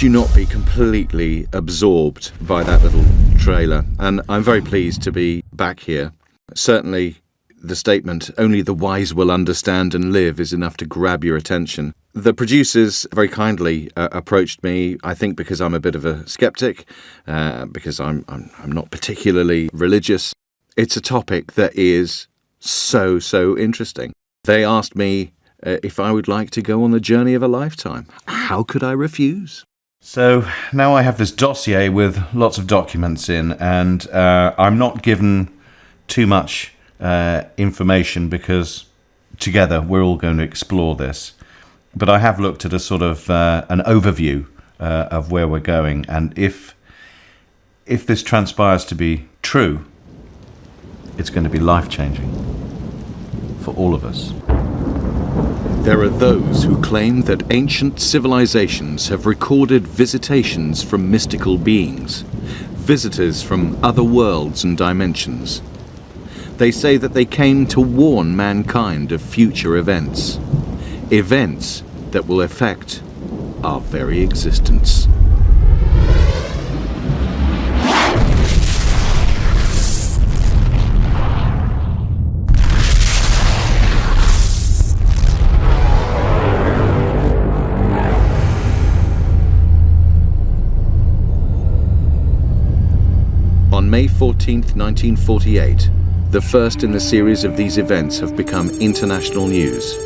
could you not be completely absorbed by that little trailer? And I'm very pleased to be back here. Certainly the statement, "Only the wise will understand and live," is enough to grab your attention. The producers very kindly approached me, I think because I'm a bit of a skeptic, because I'm not particularly religious. It's a topic that is so interesting. They asked me if I would like to go on the journey of a lifetime. How could I refuse? So now I have this dossier with lots of documents in, and I'm not given too much information because together we're all going to explore this. But I have looked at a sort of an overview of where we're going, and if this transpires to be true, it's going to be life-changing for all of us. There are those who claim that ancient civilizations have recorded visitations from mystical beings, visitors from other worlds and dimensions. They say that they came to warn mankind of future events that will affect our very existence. On May 14th, 1948, the first in the series of these events have become international news.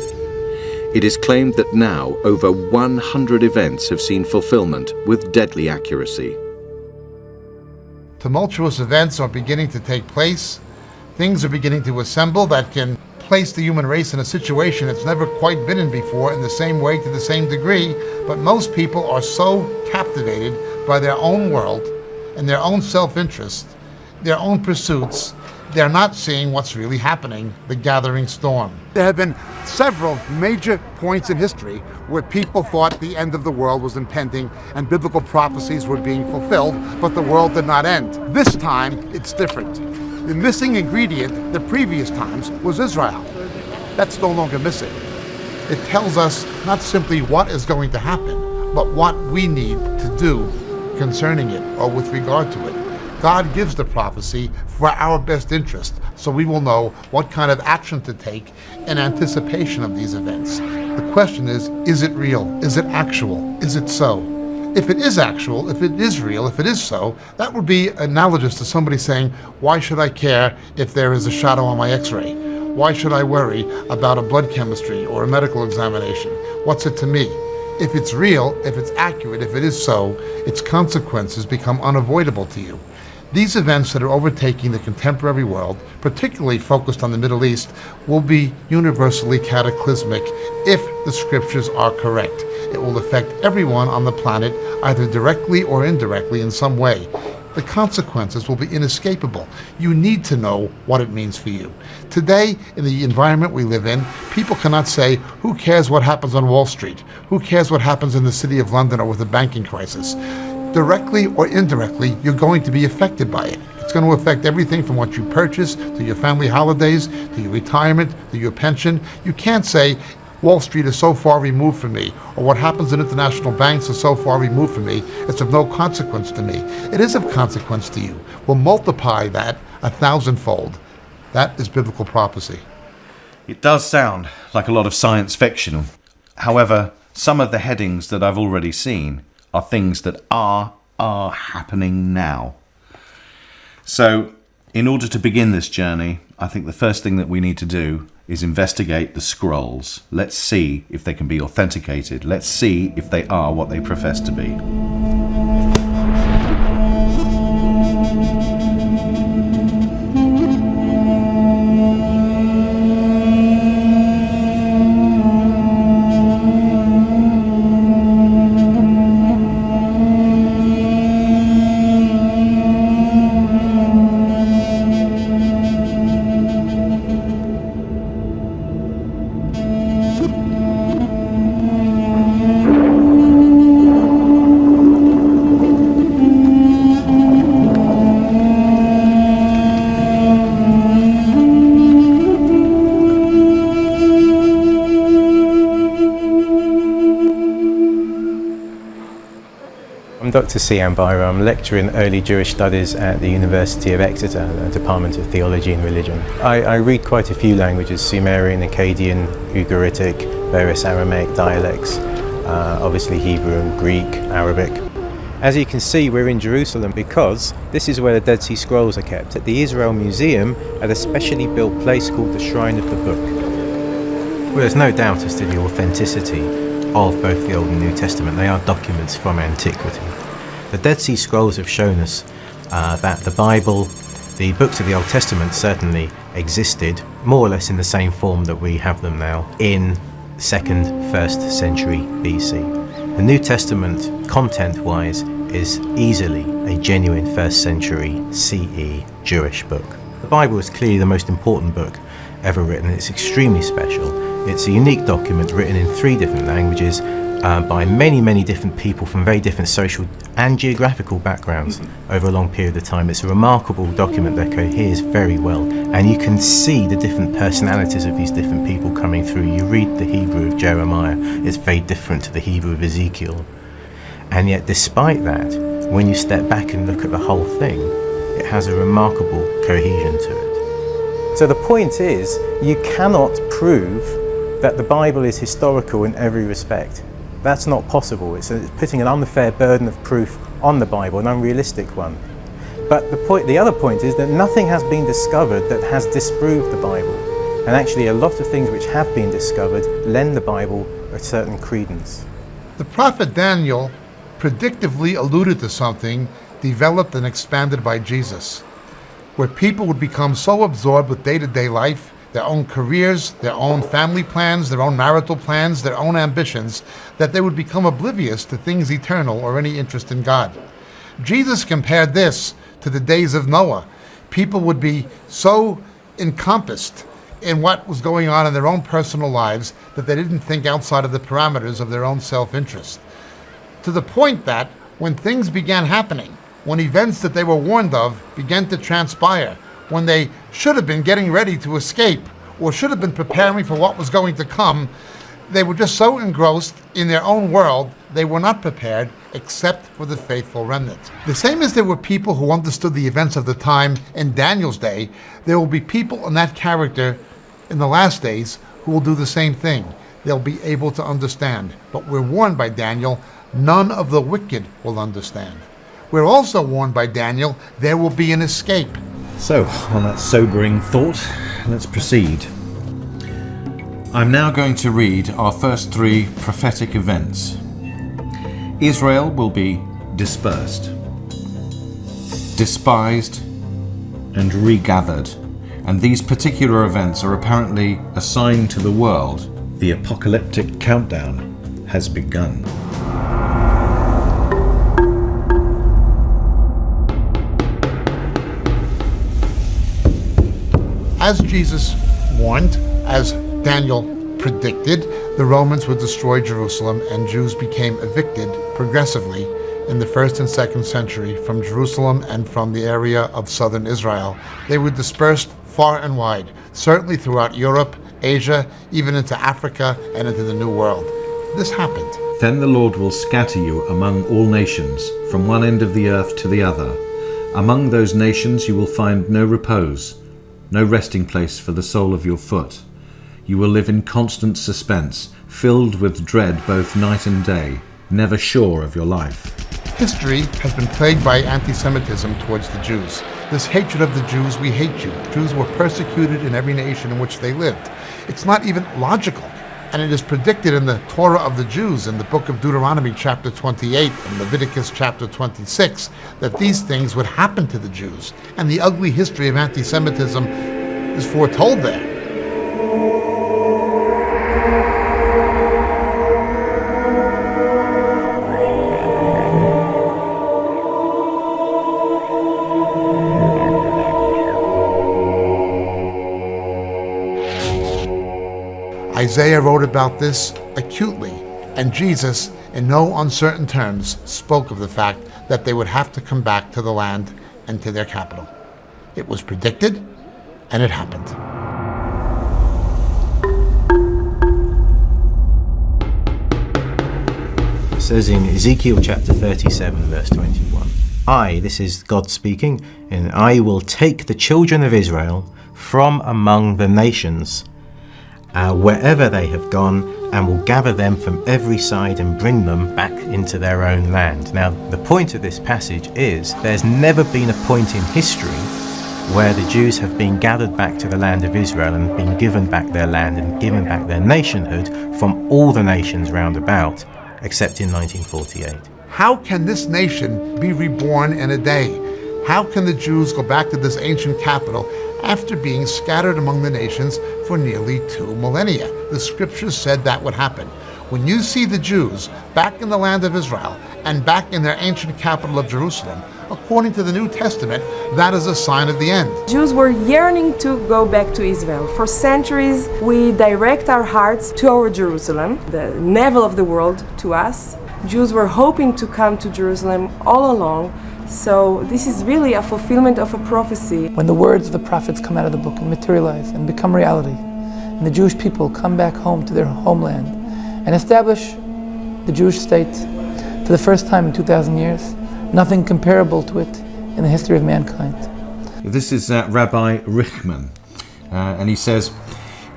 It is claimed that now over 100 events have seen fulfillment with deadly accuracy. Tumultuous events are beginning to take place. Things are beginning to assemble that can place the human race in a situation it's never quite been in before in the same way to the same degree, but most people are so captivated by their own world and their own self-interest, their own pursuits, they're not seeing what's really happening, the gathering storm. There have been several major points in history where people thought the end of the world was impending and biblical prophecies were being fulfilled, but the world did not end. This time, it's different. The missing ingredient the previous times was Israel. That's no longer missing. It tells us not simply what is going to happen, but what we need to do concerning it or with regard to it. God gives the prophecy for our best interest, so we will know what kind of action to take in anticipation of these events. The question is it real? Is it actual? Is it so? If it is actual, if it is real, if it is so, that would be analogous to somebody saying, why should I care if there is a shadow on my x-ray? Why should I worry about a blood chemistry or a medical examination? What's it to me? If it's real, if it's accurate, if it is so, its consequences become unavoidable to you. These events that are overtaking the contemporary world, particularly focused on the Middle East, will be universally cataclysmic if the scriptures are correct. It will affect everyone on the planet, either directly or indirectly in some way. The consequences will be inescapable. You need to know what it means for you. Today, in the environment we live in, people cannot say, who cares what happens on Wall Street? Who cares what happens in the city of London or with the banking crisis? Directly or indirectly, you're going to be affected by it. It's going to affect everything from what you purchase, to your family holidays, to your retirement, to your pension. You can't say, Wall Street is so far removed from me, or what happens in international banks is so far removed from me, it's of no consequence to me. It is of consequence to you. We'll multiply that 1,000-fold. That is biblical prophecy. It does sound like a lot of science fiction. However, some of the headings that I've already seen are things that are happening now. So, in order to begin this journey, I think the first thing that we need to do is investigate the scrolls. Let's see if they can be authenticated. Let's see if they are what they profess to be. Dr. Sian Baira. I'm lecturer in early Jewish studies at the University of Exeter, the Department of Theology and Religion. I read quite a few languages: Sumerian, Akkadian, Ugaritic, various Aramaic dialects, obviously Hebrew and Greek, Arabic. As you can see, we're in Jerusalem because this is where the Dead Sea Scrolls are kept, at the Israel Museum, at a specially built place called the Shrine of the Book. Well, there's no doubt as to the authenticity of both the Old and New Testament. They are documents from antiquity. The Dead Sea Scrolls have shown us that the Bible, the books of the Old Testament, certainly existed more or less in the same form that we have them now in 2nd, 1st century BC. The New Testament, content-wise, is easily a genuine 1st century CE Jewish book. The Bible is clearly the most important book ever written. It's extremely special. It's a unique document written in 3 different languages by many different people from very different social and geographical backgrounds over a long period of time. It's a remarkable document that coheres very well, and you can see the different personalities of these different people coming through. You read the Hebrew of Jeremiah, it's very different to the Hebrew of Ezekiel. And yet despite that, when you step back and look at the whole thing, it has a remarkable cohesion to it. So the point is, you cannot prove that the Bible is historical in every respect. That's not possible. It's putting an unfair burden of proof on the Bible, an unrealistic one. But the other point is that nothing has been discovered that has disproved the Bible. And actually a lot of things which have been discovered lend the Bible a certain credence. The prophet Daniel predictively alluded to something developed and expanded by Jesus, where people would become so absorbed with day-to-day life, their own careers, their own family plans, their own marital plans, their own ambitions, that they would become oblivious to things eternal or any interest in God. Jesus compared this to the days of Noah. People would be so encompassed in what was going on in their own personal lives that they didn't think outside of the parameters of their own self-interest. To the point that when things began happening, when events that they were warned of began to transpire, when they should have been getting ready to escape or should have been preparing for what was going to come, they were just so engrossed in their own world, they were not prepared except for the faithful remnant. The same as there were people who understood the events of the time in Daniel's day, there will be people in that character in the last days who will do the same thing. They'll be able to understand. But we're warned by Daniel, none of the wicked will understand. We're also warned by Daniel, there will be an escape. So, on that sobering thought, let's proceed. I'm now going to read our first 3 prophetic events. Israel will be dispersed, despised, and regathered. And these particular events are apparently a sign to the world. The apocalyptic countdown has begun. As Jesus warned, as Daniel predicted, the Romans would destroy Jerusalem and Jews became evicted progressively in the 1st and 2nd century from Jerusalem and from the area of southern Israel. They were dispersed far and wide, certainly throughout Europe, Asia, even into Africa and into the New World. This happened. Then the Lord will scatter you among all nations, from one end of the earth to the other. Among those nations you will find no repose, no resting place for the sole of your foot. You will live in constant suspense, filled with dread both night and day, never sure of your life. History has been plagued by anti-Semitism towards the Jews. This hatred of the Jews, we hate you. Jews were persecuted in every nation in which they lived. It's not even logical. And it is predicted in the Torah of the Jews, in the book of Deuteronomy chapter 28 and Leviticus chapter 26, that these things would happen to the Jews. And the ugly history of anti-Semitism is foretold there. Isaiah wrote about this acutely, and Jesus, in no uncertain terms, spoke of the fact that they would have to come back to the land and to their capital. It was predicted, and it happened. says in Ezekiel chapter 37, verse 21, this is God speaking, and I will take the children of Israel from among the nations, wherever they have gone, and will gather them from every side and bring them back into their own land. Now, the point of this passage is there's never been a point in history where the Jews have been gathered back to the land of Israel and been given back their land and given back their nationhood from all the nations round about, except in 1948. How can this nation be reborn in a day? How can the Jews go back to this ancient capital after being scattered among the nations for nearly 2 millennia? The scriptures said that would happen. When you see the Jews back in the land of Israel and back in their ancient capital of Jerusalem, according to the New Testament, that is a sign of the end. Jews were yearning to go back to Israel. For centuries, we direct our hearts to our Jerusalem, the navel of the world to us. Jews were hoping to come to Jerusalem all along. So this is really a fulfillment of a prophecy. When the words of the prophets come out of the book and materialize and become reality, and the Jewish people come back home to their homeland and establish the Jewish state for the first time in 2,000 years, nothing comparable to it in the history of mankind. This is Rabbi Richman, and he says,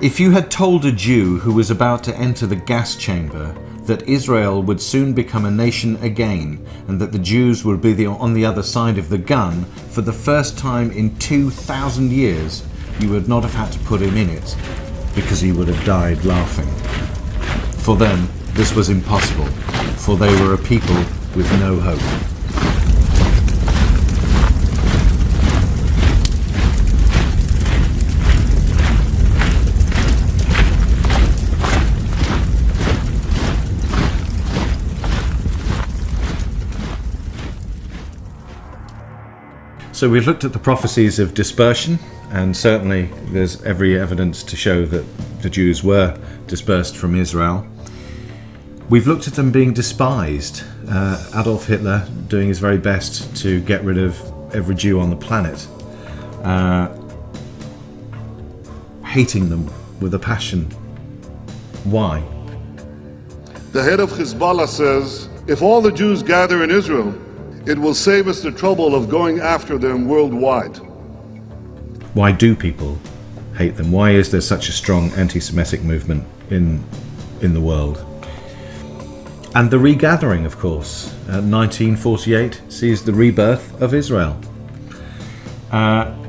if you had told a Jew who was about to enter the gas chamber that Israel would soon become a nation again and that the Jews would be on the other side of the gun for the first time in 2,000 years, you would not have had to put him in it, because he would have died laughing. For them, this was impossible, for they were a people with no hope. So we've looked at the prophecies of dispersion, and certainly there's every evidence to show that the Jews were dispersed from Israel. We've looked at them being despised, Adolf Hitler doing his very best to get rid of every Jew on the planet, hating them with a passion. Why? The head of Hezbollah says, if all the Jews gather in Israel, it will save us the trouble of going after them worldwide. Why do people hate them? Why is there such a strong anti-Semitic movement in the world? And the regathering, of course. 1948 sees the rebirth of Israel.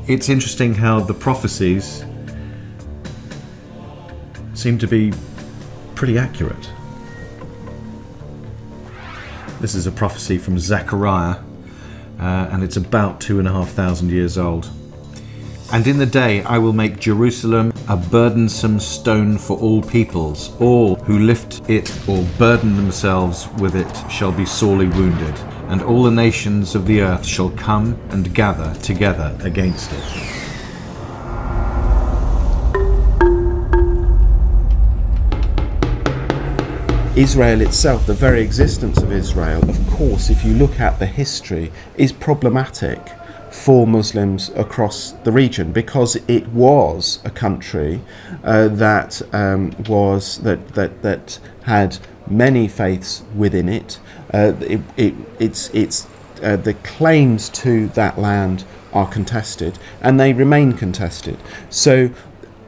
It's interesting how the prophecies seem to be pretty accurate. This is a prophecy from Zechariah, and it's about 2,500 years old. And in the day I will make Jerusalem a burdensome stone for all peoples. All who lift it or burden themselves with it shall be sorely wounded, and all the nations of the earth shall come and gather together against it. Israel itself, the very existence of Israel, of course, if you look at the history, is problematic for Muslims across the region, because it was a country that had many faiths within it. The claims to that land are contested, and they remain contested. So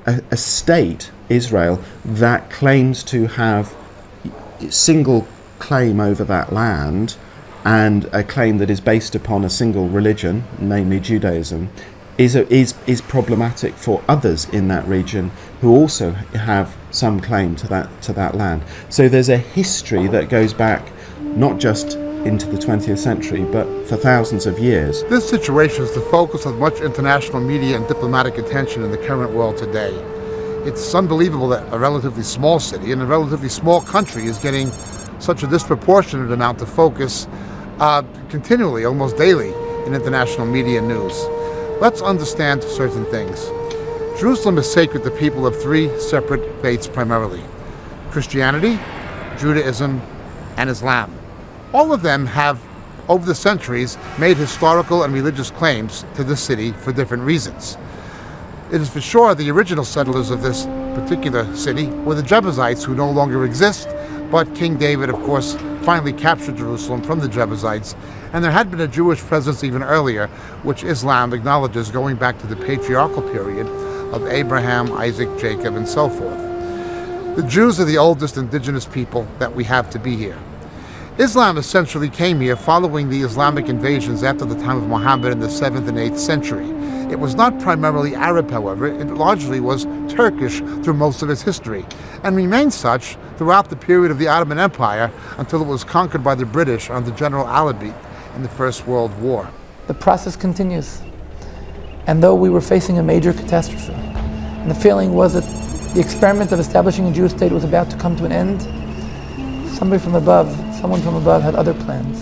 a state, Israel, that claims to have single claim over that land, and a claim that is based upon a single religion, namely Judaism, is problematic for others in that region who also have some claim to that land. So there's a history that goes back not just into the 20th century, but for thousands of years. This situation is the focus of much international media and diplomatic attention in the current world today. It's unbelievable that a relatively small city and a relatively small country is getting such a disproportionate amount of focus continually, almost daily, in international media news. Let's understand certain things. Jerusalem is sacred to people of three separate faiths primarily: Christianity, Judaism, and Islam. All of them have, over the centuries, made historical and religious claims to the city for different reasons. It is for sure the original settlers of this particular city were the Jebusites, who no longer exist, but King David, of course, finally captured Jerusalem from the Jebusites, and there had been a Jewish presence even earlier, which Islam acknowledges going back to the patriarchal period of Abraham, Isaac, Jacob, and so forth. The Jews are the oldest indigenous people that we have to be here. Islam essentially came here following the Islamic invasions after the time of Muhammad in the 7th and 8th century. It was not primarily Arab, however, it largely was Turkish through most of its history, and remained such throughout the period of the Ottoman Empire until it was conquered by the British under General Alibit in the First World War. The process continues. And though we were facing a major catastrophe, and the feeling was that the experiment of establishing a Jewish state was about to come to an end, someone from above had other plans.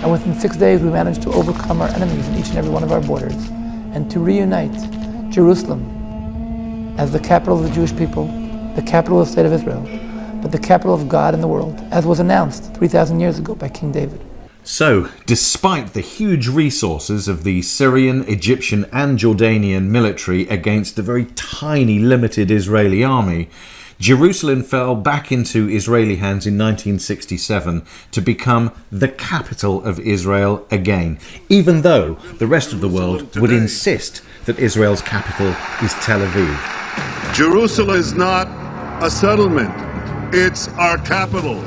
And within 6 days we managed to overcome our enemies in each and every one of our borders and to reunite Jerusalem as the capital of the Jewish people, the capital of the state of Israel, but the capital of God in the world, as was announced 3,000 years ago by King David. So, despite the huge resources of the Syrian, Egyptian and Jordanian military against the very tiny, limited Israeli army, Jerusalem fell back into Israeli hands in 1967 to become the capital of Israel again, even though the rest of the world would insist that Israel's capital is Tel Aviv. Jerusalem is not a settlement, it's our capital.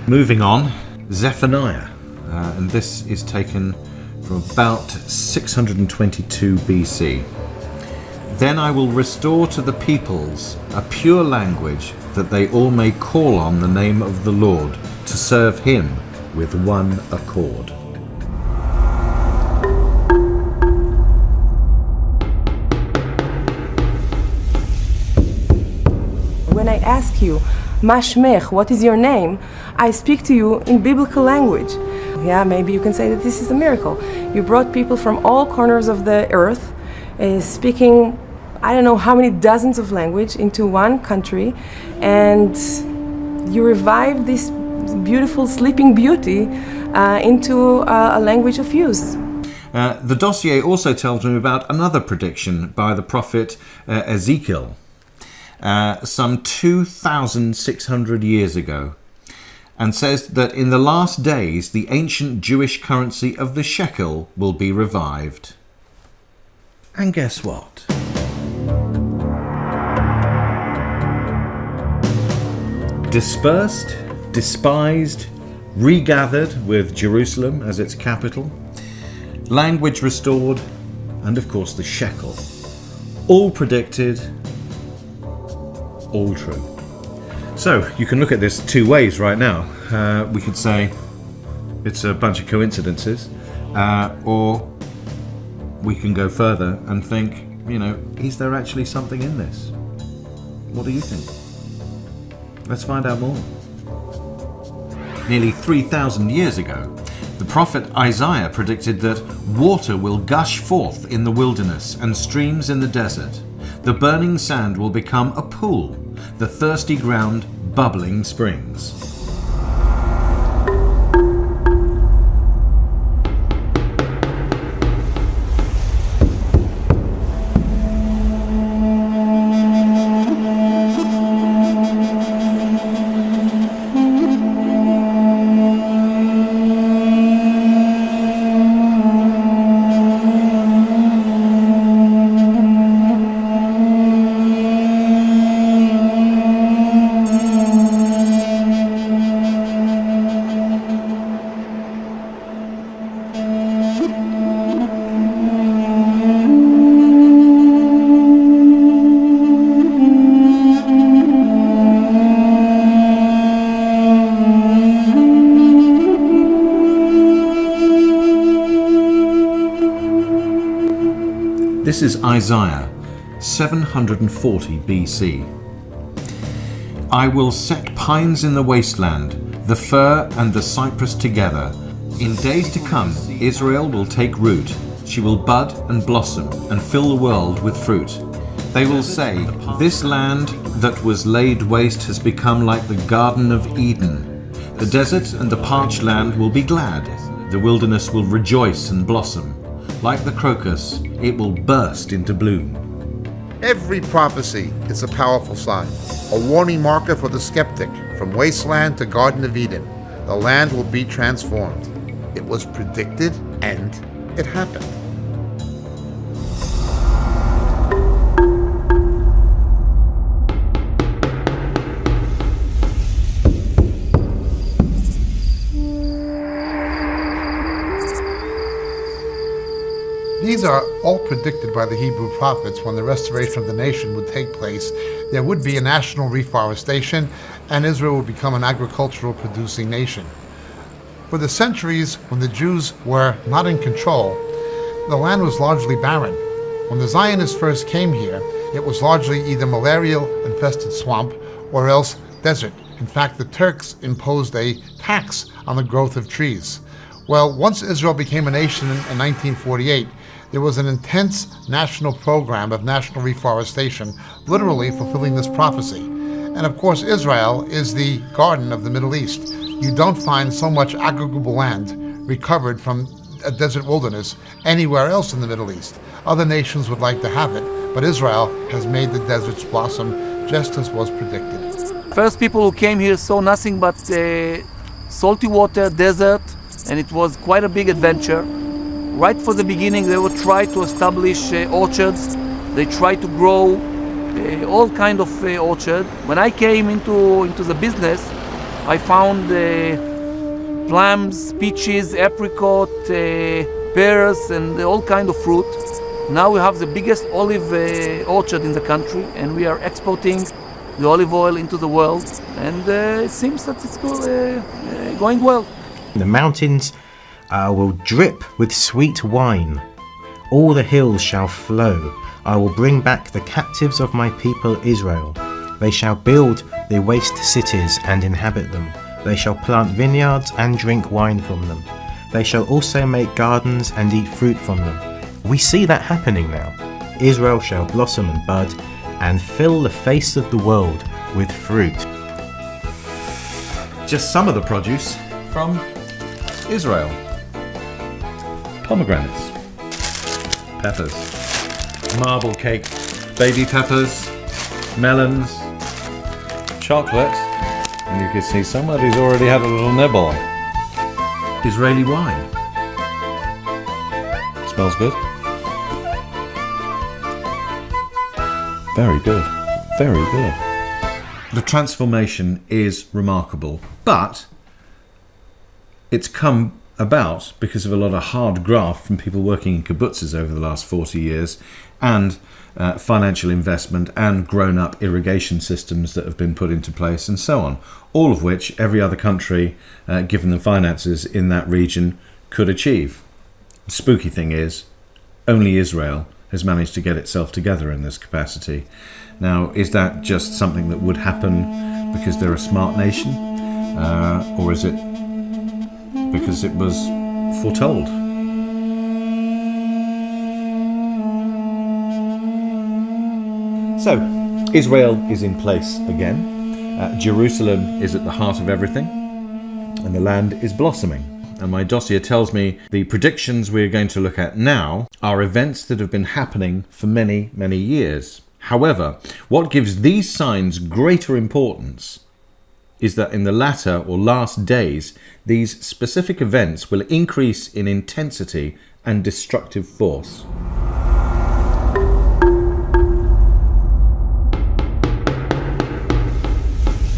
Moving on, Zephaniah, and this is taken from about 622 BC. Then I will restore to the peoples a pure language, that they all may call on the name of the Lord, to serve him with one accord. When I ask you, Mashmech, what is your name? I speak to you in biblical language. Yeah, maybe you can say that this is a miracle. You brought people from all corners of the earth, speaking, I don't know how many dozens of languages into one country, and you revived this beautiful sleeping beauty into a language of use. The dossier also tells me about another prediction by the prophet Ezekiel, some 2,600 years ago, and says that in the last days the ancient Jewish currency of the shekel will be revived. And guess what? Dispersed, despised, regathered with Jerusalem as its capital, language restored, and of course the shekel. All predicted, all true. So, you can look at this two ways right now. We could say it's a bunch of coincidences, or we can go further and think, is there actually something in this? What do you think? Let's find out more. Nearly 3,000 years ago, the prophet Isaiah predicted that water will gush forth in the wilderness and streams in the desert. The burning sand will become a pool, the thirsty ground bubbling springs. This is Isaiah 740 BC. I will set pines in the wasteland, the fir and the cypress together. In days to come, Israel will take root. She will bud and blossom and fill the world with fruit. They will say, this land that was laid waste has become like the Garden of Eden. The desert and the parched land will be glad. The wilderness will rejoice and blossom. Like the crocus, it will burst into bloom. Every prophecy is a powerful sign, a warning marker for the skeptic. From wasteland to Garden of Eden, the land will be transformed. It was predicted and it happened. These are all predicted by the Hebrew prophets. When the restoration of the nation would take place, there would be a national reforestation, and Israel would become an agricultural producing nation. For the centuries when the Jews were not in control, the land was largely barren. When the Zionists first came here, it was largely either malarial-infested swamp or else desert. In fact, the Turks imposed a tax on the growth of trees. Well, once Israel became a nation in 1948, there was an intense national program of national reforestation, literally fulfilling this prophecy. And of course, Israel is the garden of the Middle East. You don't find so much agricultural land recovered from a desert wilderness anywhere else in the Middle East. Other nations would like to have it, but Israel has made the deserts blossom just as was predicted. First people who came here saw nothing but salty water, desert, and it was quite a big adventure. Right from the beginning, they would try to establish orchards. They tried to grow all kind of orchard. When I came into the business, I found plums, peaches, apricot, pears, and all kind of fruit. Now we have the biggest olive orchard in the country, and we are exporting the olive oil into the world. And it seems that it's going well. The mountains will drip with sweet wine. All the hills shall flow. I will bring back the captives of my people Israel. They shall build the waste cities and inhabit them. They shall plant vineyards and drink wine from them. They shall also make gardens and eat fruit from them. We see that happening now. Israel shall blossom and bud and fill the face of the world with fruit. Just some of the produce from Israel. Pomegranates, peppers, marble cake, baby peppers, melons, chocolate, and you can see somebody's already had a little nibble. Israeli wine. Smells good. Very good. Very good. The transformation is remarkable, but it's come about because of a lot of hard graft from people working in kibbutzes over the last 40 years and financial investment and grown-up irrigation systems that have been put into place and so on, all of which every other country, given the finances in that region, could achieve. The spooky thing is, only Israel has managed to get itself together in this capacity. Now, is that just something that would happen because they're a smart nation, or is it because it was foretold? So, Israel is in place again. Jerusalem is at the heart of everything, and the land is blossoming. And my dossier tells me the predictions we're going to look at now are events that have been happening for many, many years. However, what gives these signs greater importance is that in the latter or last days, these specific events will increase in intensity and destructive force.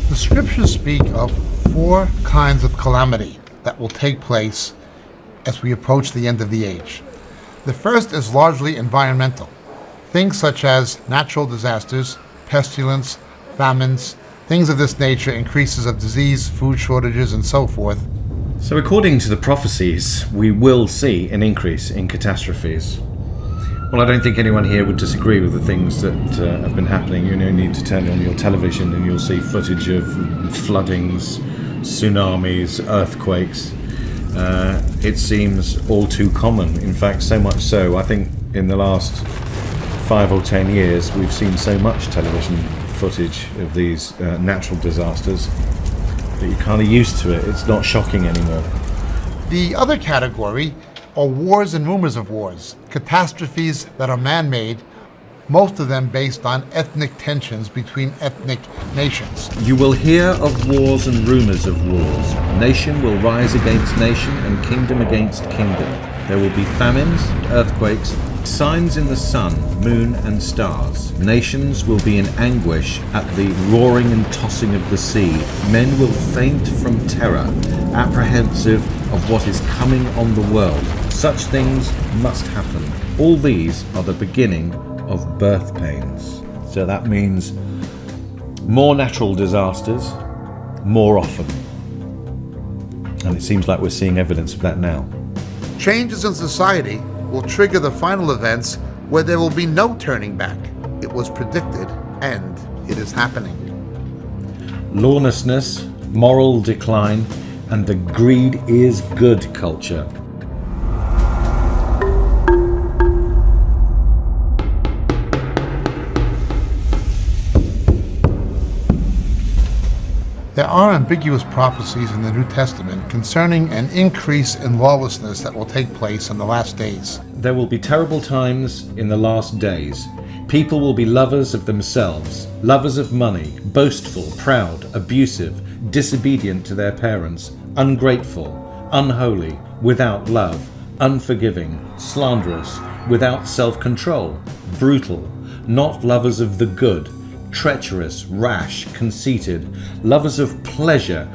The scriptures speak of 4 kinds of calamity that will take place as we approach the end of the age. The first is largely environmental. Things such as natural disasters, pestilence, famines, things of this nature, increases of disease, food shortages, and so forth. So according to the prophecies, we will see an increase in catastrophes. Well, I don't think anyone here would disagree with the things that have been happening. You only need to turn on your television and you'll see footage of floodings, tsunamis, earthquakes. It seems all too common. In fact, so much so, I think in the last 5 or 10 years, we've seen so much television footage of these natural disasters that you're kind of used to it. It's not shocking anymore. The other category are wars and rumors of wars, catastrophes that are man-made most of them based on ethnic tensions between ethnic nations. You will hear of wars and rumors of wars. Nation will rise against nation and kingdom against kingdom. There will be famines, earthquakes, signs in the sun, moon and stars. Nations will be in anguish at the roaring and tossing of the sea. Men will faint from terror, apprehensive of what is coming on the world. Such things must happen. All these are the beginning of birth pains. So that means more natural disasters, more often. And it seems like we're seeing evidence of that now. Changes in society will trigger the final events where there will be no turning back. It was predicted, and it is happening. Lawlessness, moral decline, and the greed is good culture. There are ambiguous prophecies in the New Testament concerning an increase in lawlessness that will take place in the last days. There will be terrible times in the last days. People will be lovers of themselves, lovers of money, boastful, proud, abusive, disobedient to their parents, ungrateful, unholy, without love, unforgiving, slanderous, without self-control, brutal, not lovers of the good, treacherous, rash, conceited, lovers of pleasure.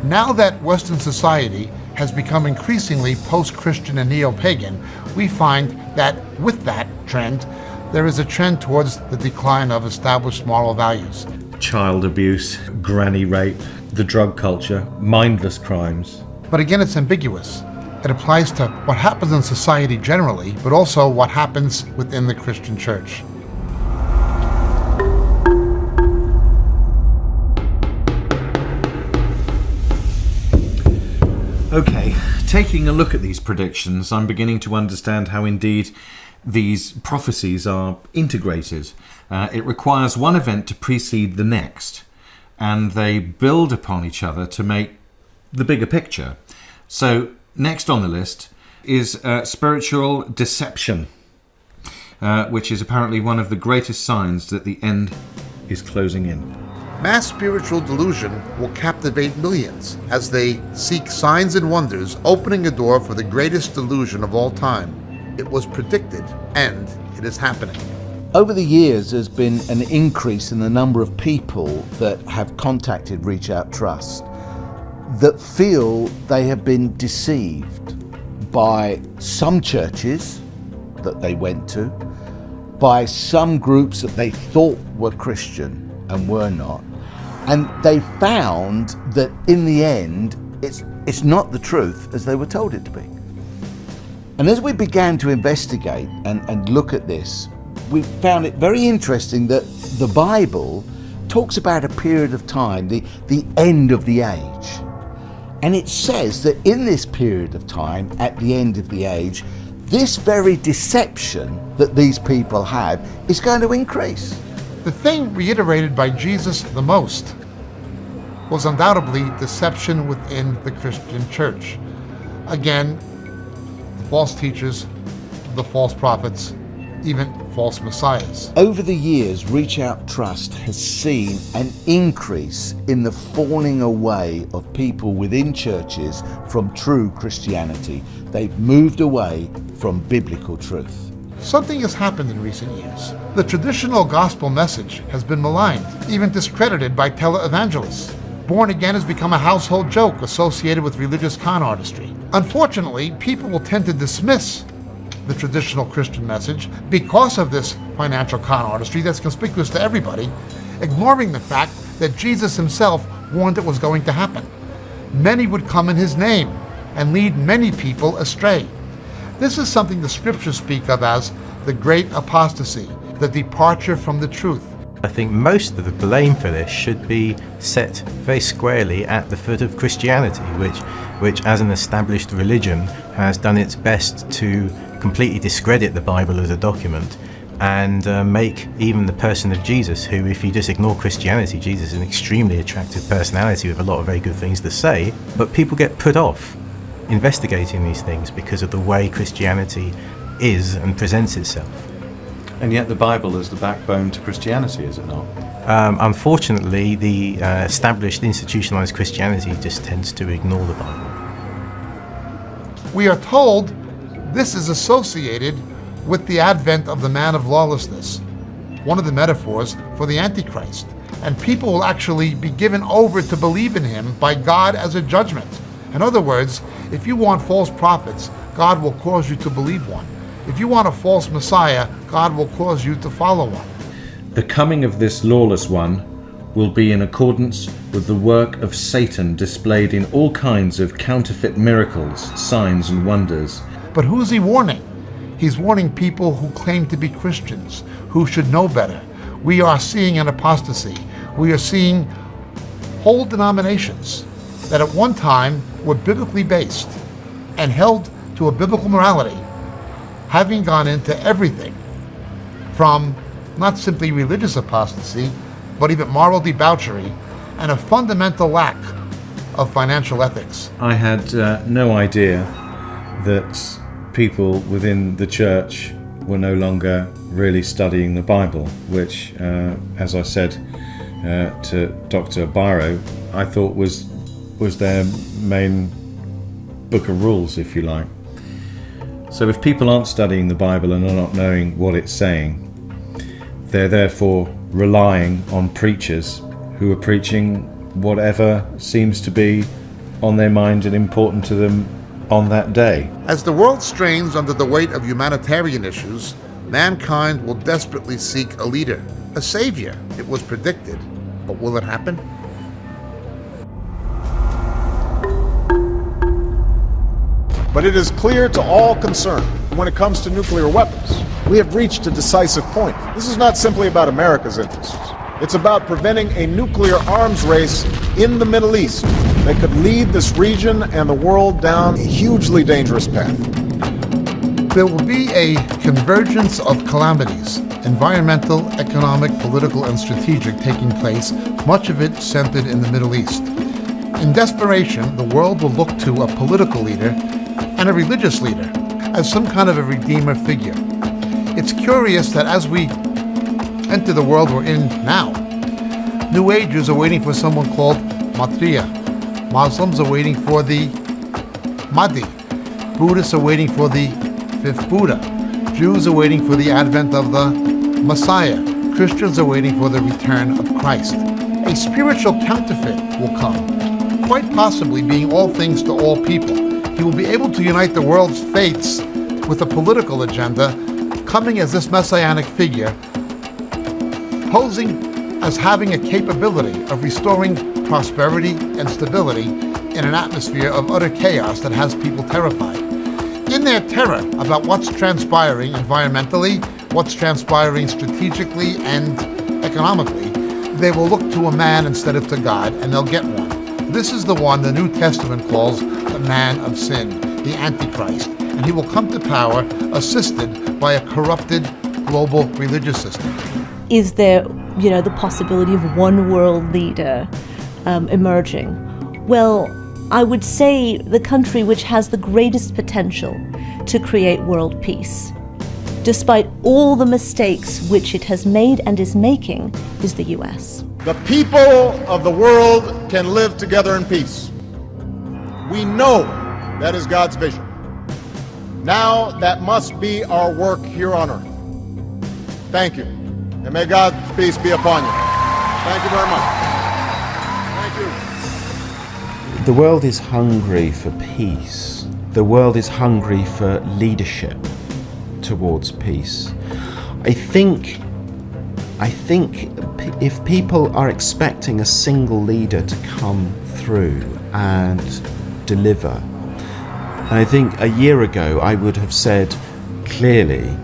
Now that Western society has become increasingly post-Christian and neo-pagan, we find that with that trend, there is a trend towards the decline of established moral values. Child abuse, granny rape, the drug culture, mindless crimes. But again, it's ambiguous. It applies to what happens in society generally, but also what happens within the Christian church. Okay, taking a look at these predictions, I'm beginning to understand how indeed these prophecies are integrated. It requires one event to precede the next, and they build upon each other to make the bigger picture. So next on the list is spiritual deception, which is apparently one of the greatest signs that the end is closing in. Mass spiritual delusion will captivate millions as they seek signs and wonders, opening a door for the greatest delusion of all time. It was predicted, and it is happening. Over the years, there's been an increase in the number of people that have contacted Reach Out Trust that feel they have been deceived by some churches that they went to, by some groups that they thought were Christian and were not. And they found that in the end, it's not the truth as they were told it to be. And as we began to investigate and look at this, we found it very interesting that the Bible talks about a period of time, the end of the age. And it says that in this period of time, at the end of the age, this very deception that these people have is going to increase. The thing reiterated by Jesus the most was undoubtedly deception within the Christian church. Again, the false teachers, the false prophets, even false messiahs. Over the years, Reach Out Trust has seen an increase in the falling away of people within churches from true Christianity. They've moved away from biblical truth. Something has happened in recent years. The traditional gospel message has been maligned, even discredited by televangelists. Born again has become a household joke associated with religious con artistry. Unfortunately, people will tend to dismiss the traditional Christian message because of this financial con artistry that's conspicuous to everybody, ignoring the fact that Jesus himself warned it was going to happen. Many would come in his name and lead many people astray. This is something the scriptures speak of as the great apostasy, the departure from the truth. I think most of the blame for this should be set very squarely at the foot of Christianity, which as an established religion has done its best to completely discredit the Bible as a document and make even the person of Jesus, who, if you just ignore Christianity, Jesus is an extremely attractive personality with a lot of very good things to say, but people get put off investigating these things because of the way Christianity is and presents itself. And yet the Bible is the backbone to Christianity, is it not? Unfortunately, the established institutionalized Christianity just tends to ignore the Bible. We are told this is associated with the advent of the man of lawlessness, one of the metaphors for the Antichrist. And people will actually be given over to believe in him by God as a judgment. In other words, if you want false prophets, God will cause you to believe one. If you want a false Messiah, God will cause you to follow one. The coming of this lawless one will be in accordance with the work of Satan displayed in all kinds of counterfeit miracles, signs and wonders. But who's he warning? He's warning people who claim to be Christians, who should know better. We are seeing an apostasy. We are seeing whole denominations that at one time were biblically based and held to a biblical morality, having gone into everything from not simply religious apostasy, but even moral debauchery and a fundamental lack of financial ethics. I had no idea that people within the church were no longer really studying the Bible, which, as I said to Dr. Biro, I thought was their main book of rules, if you like. So if people aren't studying the Bible and are not knowing what it's saying, they're therefore relying on preachers who are preaching whatever seems to be on their mind and important to them on that day. As the world strains under the weight of humanitarian issues, mankind will desperately seek a leader, a savior, it was predicted. But will it happen? But it is clear to all concerned, when it comes to nuclear weapons, we have reached a decisive point. This is not simply about America's interests. It's about preventing a nuclear arms race in the Middle East that could lead this region and the world down a hugely dangerous path. There will be a convergence of calamities, environmental, economic, political, and strategic, taking place, much of it centered in the Middle East. In desperation, the world will look to a political leader and a religious leader as some kind of a redeemer figure. It's curious that as we enter the world we're in now, New Agers are waiting for someone called Maitreya. Muslims are waiting for the Mahdi. Buddhists are waiting for the fifth Buddha. Jews are waiting for the advent of the Messiah. Christians are waiting for the return of Christ. A spiritual counterfeit will come, quite possibly being all things to all people. He will be able to unite the world's faiths with a political agenda, coming as this messianic figure, posing as having a capability of restoring prosperity and stability in an atmosphere of utter chaos that has people terrified. In their terror about what's transpiring environmentally, what's transpiring strategically and economically, they will look to a man instead of to God, and they'll get one. This is the one the New Testament calls the man of sin, the Antichrist, and he will come to power assisted by a corrupted global religious system. Is there, the possibility of one world leader emerging? Well, I would say the country which has the greatest potential to create world peace, despite all the mistakes which it has made and is making, is the US. The people of the world can live together in peace. We know that is God's vision. Now that must be our work here on earth. Thank you, and may God's peace be upon you. Thank you very much. Thank you. The world is hungry for peace. The world is hungry for leadership towards peace. I think if people are expecting a single leader to come through and deliver, I think a year ago I would have said clearly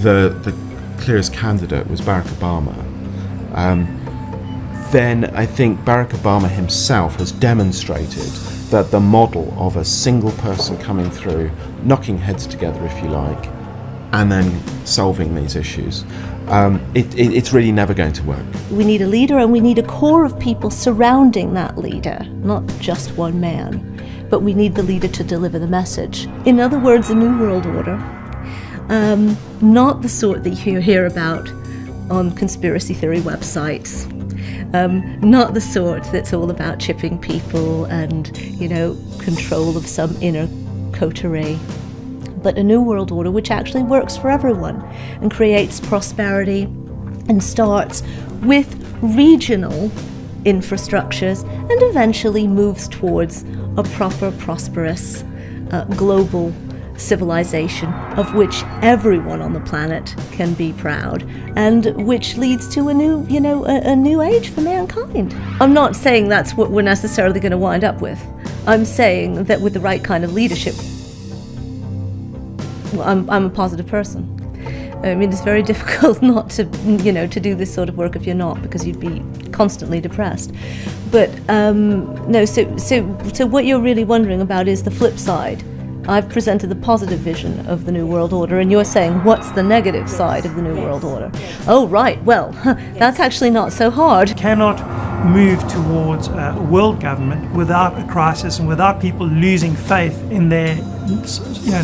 the clearest candidate was Barack Obama. Then I think Barack Obama himself has demonstrated that the model of a single person coming through, knocking heads together if you like, and then solving these issues, it's really never going to work. We need a leader, and we need a core of people surrounding that leader, not just one man. But we need the leader to deliver the message. In other words, a new world order, not the sort that you hear about on conspiracy theory websites. Not the sort that's all about chipping people and, control of some inner coterie, but a new world order which actually works for everyone and creates prosperity and starts with regional infrastructures and eventually moves towards a proper, prosperous, global civilization of which everyone on the planet can be proud, and which leads to a new, a new age for mankind. I'm not saying that's what we're necessarily going to wind up with. I'm saying that with the right kind of leadership, I'm a positive person. I mean, it's very difficult not to, to do this sort of work if you're not, because you'd be constantly depressed. But no, so what you're really wondering about is the flip side. I've presented the positive vision of the New World Order, and you're saying, what's the negative side of the New World Order? Oh, right, well, that's actually not so hard. Cannot move towards a world government without a crisis and without people losing faith in their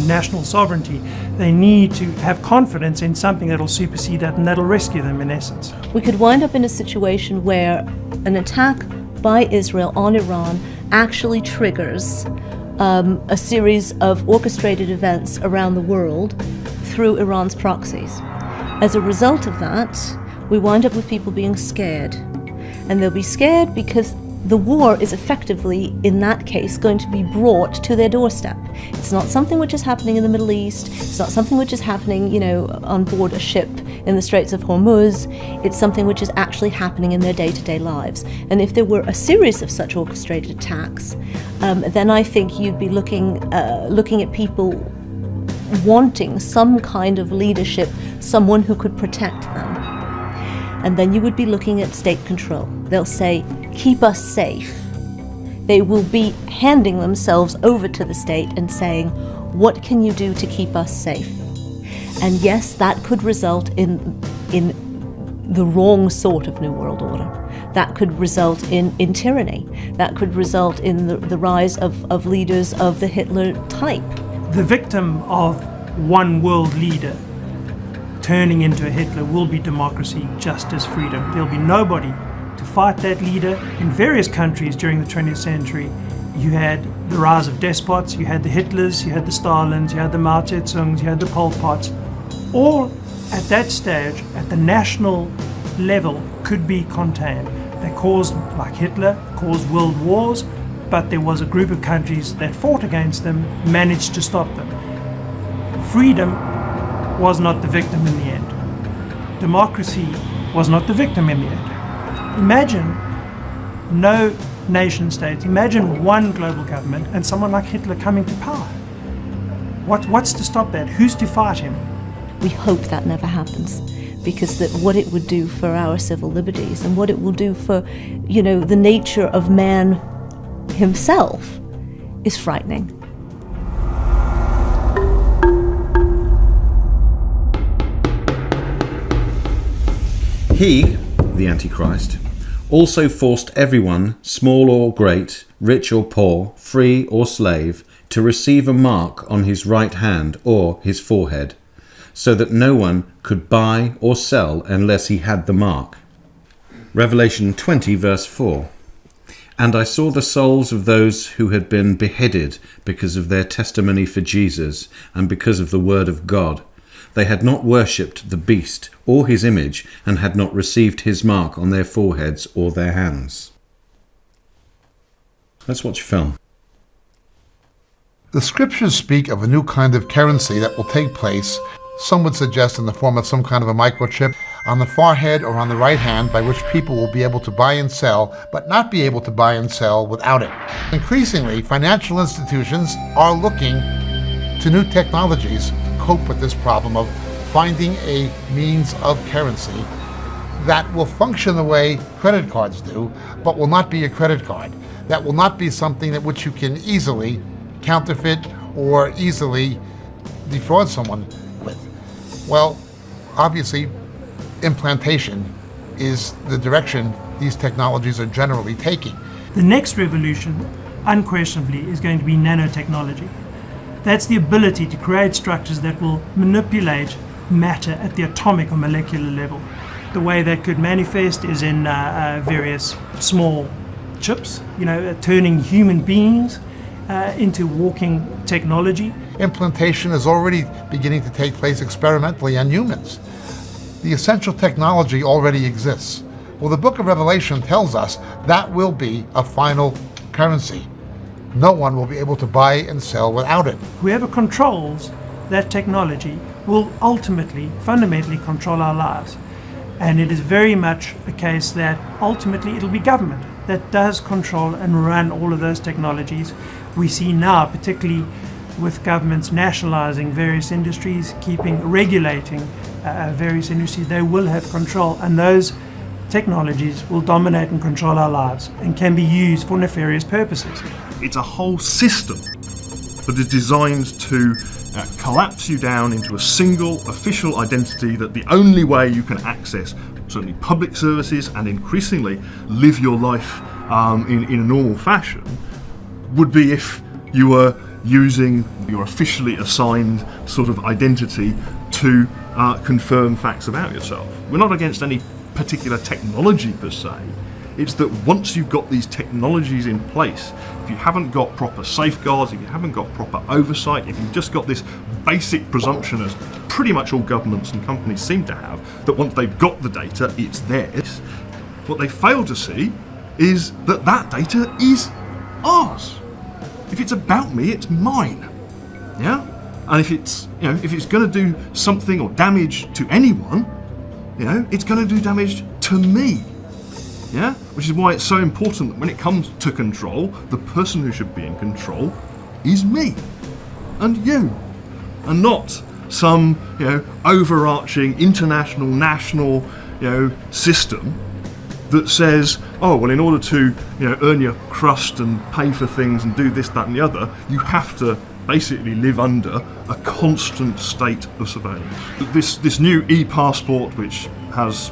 national sovereignty. They need to have confidence in something that'll supersede that and that'll rescue them, in essence. We could wind up in a situation where an attack by Israel on Iran actually triggers a series of orchestrated events around the world through Iran's proxies. As a result of that, we wind up with people being scared. And they'll be scared because the war is effectively, in that case, going to be brought to their doorstep. It's not something which is happening in the Middle East. It's not something which is happening, on board a ship in the Straits of Hormuz. It's something which is actually happening in their day-to-day lives. And if there were a series of such orchestrated attacks, then I think you'd be looking at people wanting some kind of leadership, someone who could protect them. And then you would be looking at state control. They'll say, keep us safe. They will be handing themselves over to the state and saying, what can you do to keep us safe? And yes, that could result in the wrong sort of New World Order. That could result in tyranny. That could result in the rise of leaders of the Hitler type. The victim of one world leader turning into a Hitler will be democracy, justice, freedom. There'll be nobody to fight that leader. In various countries during the 20th century, you had the rise of despots, you had the Hitlers, you had the Stalins, you had the Mao Tse-tungs, you had the Pol Pots. All at that stage, at the national level, could be contained. They caused, like Hitler, caused world wars, but there was a group of countries that fought against them, managed to stop them. Freedom was not the victim in the end. Democracy was not the victim in the end. Imagine no nation states, imagine one global government and someone like Hitler coming to power. What's to stop that? Who's to fight him? We hope that never happens, because that what it would do for our civil liberties and what it will do for, the nature of man himself is frightening. He, the Antichrist, also forced everyone, small or great, rich or poor, free or slave, to receive a mark on his right hand or his forehead, so that no one could buy or sell unless he had the mark. Revelation 20 verse 4. And I saw the souls of those who had been beheaded because of their testimony for Jesus and because of the word of God. They had not worshipped the beast or his image and had not received his mark on their foreheads or their hands. Let's watch a film. The scriptures speak of a new kind of currency that will take place, some would suggest in the form of some kind of a microchip on the forehead or on the right hand, by which people will be able to buy and sell, but not be able to buy and sell without it. Increasingly, financial institutions are looking to new technologies to cope with this problem of finding a means of currency that will function the way credit cards do, but will not be a credit card. That will not be something that which you can easily counterfeit or easily defraud someone with. Well, obviously, implantation is the direction these technologies are generally taking. The next revolution, unquestionably, is going to be nanotechnology. That's the ability to create structures that will manipulate matter at the atomic or molecular level. The way that could manifest is in various small chips, turning human beings into walking technology. Implantation is already beginning to take place experimentally on humans. The essential technology already exists. Well, the book of Revelation tells us that will be a final currency. No one will be able to buy and sell without it. Whoever controls that technology will ultimately, fundamentally control our lives. And it is very much a case that ultimately it'll be government that does control and run all of those technologies. We see now, particularly with governments nationalizing various industries, regulating various industries, they will have control, and those technologies will dominate and control our lives and can be used for nefarious purposes. It's a whole system that is designed to collapse you down into a single official identity that the only way you can access certainly public services and increasingly live your life in a normal fashion would be if you were using your officially assigned sort of identity to confirm facts about yourself. We're not against any particular technology per se. It's that once you've got these technologies in place, if you haven't got proper safeguards, if you haven't got proper oversight, if you've just got this basic presumption, as pretty much all governments and companies seem to have, that once they've got the data, it's theirs, what they fail to see is that that data is ours. If it's about me, it's mine. Yeah? And if it's, if it's going to do something or damage to anyone, it's going to do damage to me. Yeah? Which is why it's so important that when it comes to control, the person who should be in control is me and you, and not some, overarching international, national, system that says, oh, well, in order to, earn your crust and pay for things and do this, that, and the other, you have to basically live under a constant state of surveillance. This new e-passport, which has,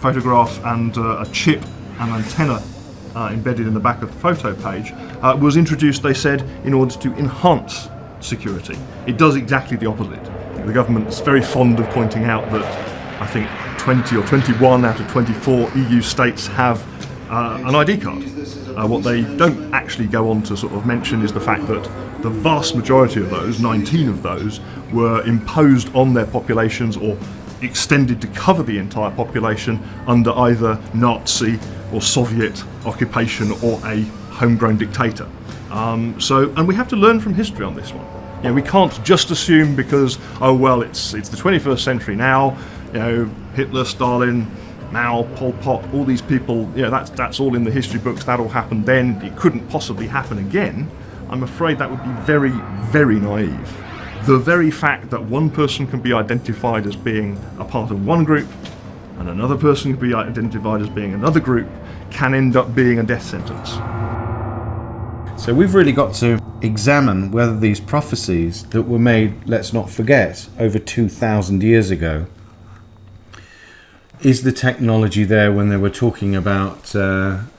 photograph and a chip and antenna embedded in the back of the photo page, was introduced, they said, in order to enhance security. It does exactly the opposite. The government's very fond of pointing out that I think 20 or 21 out of 24 EU states have an ID card. What they don't actually go on to sort of mention is the fact that the vast majority of those, 19 of those, were imposed on their populations or extended to cover the entire population under either Nazi or Soviet occupation or a homegrown dictator. And we have to learn from history on this one. We can't just assume because, oh well, it's the 21st century now, Hitler, Stalin, Mao, Pol Pot, all these people, that's all in the history books, that all happened then, it couldn't possibly happen again. I'm afraid that would be very, very naive. The very fact that one person can be identified as being a part of one group and another person can be identified as being another group can end up being a death sentence. So we've really got to examine whether these prophecies that were made, let's not forget, over 2,000 years ago, is the technology there when they were talking about,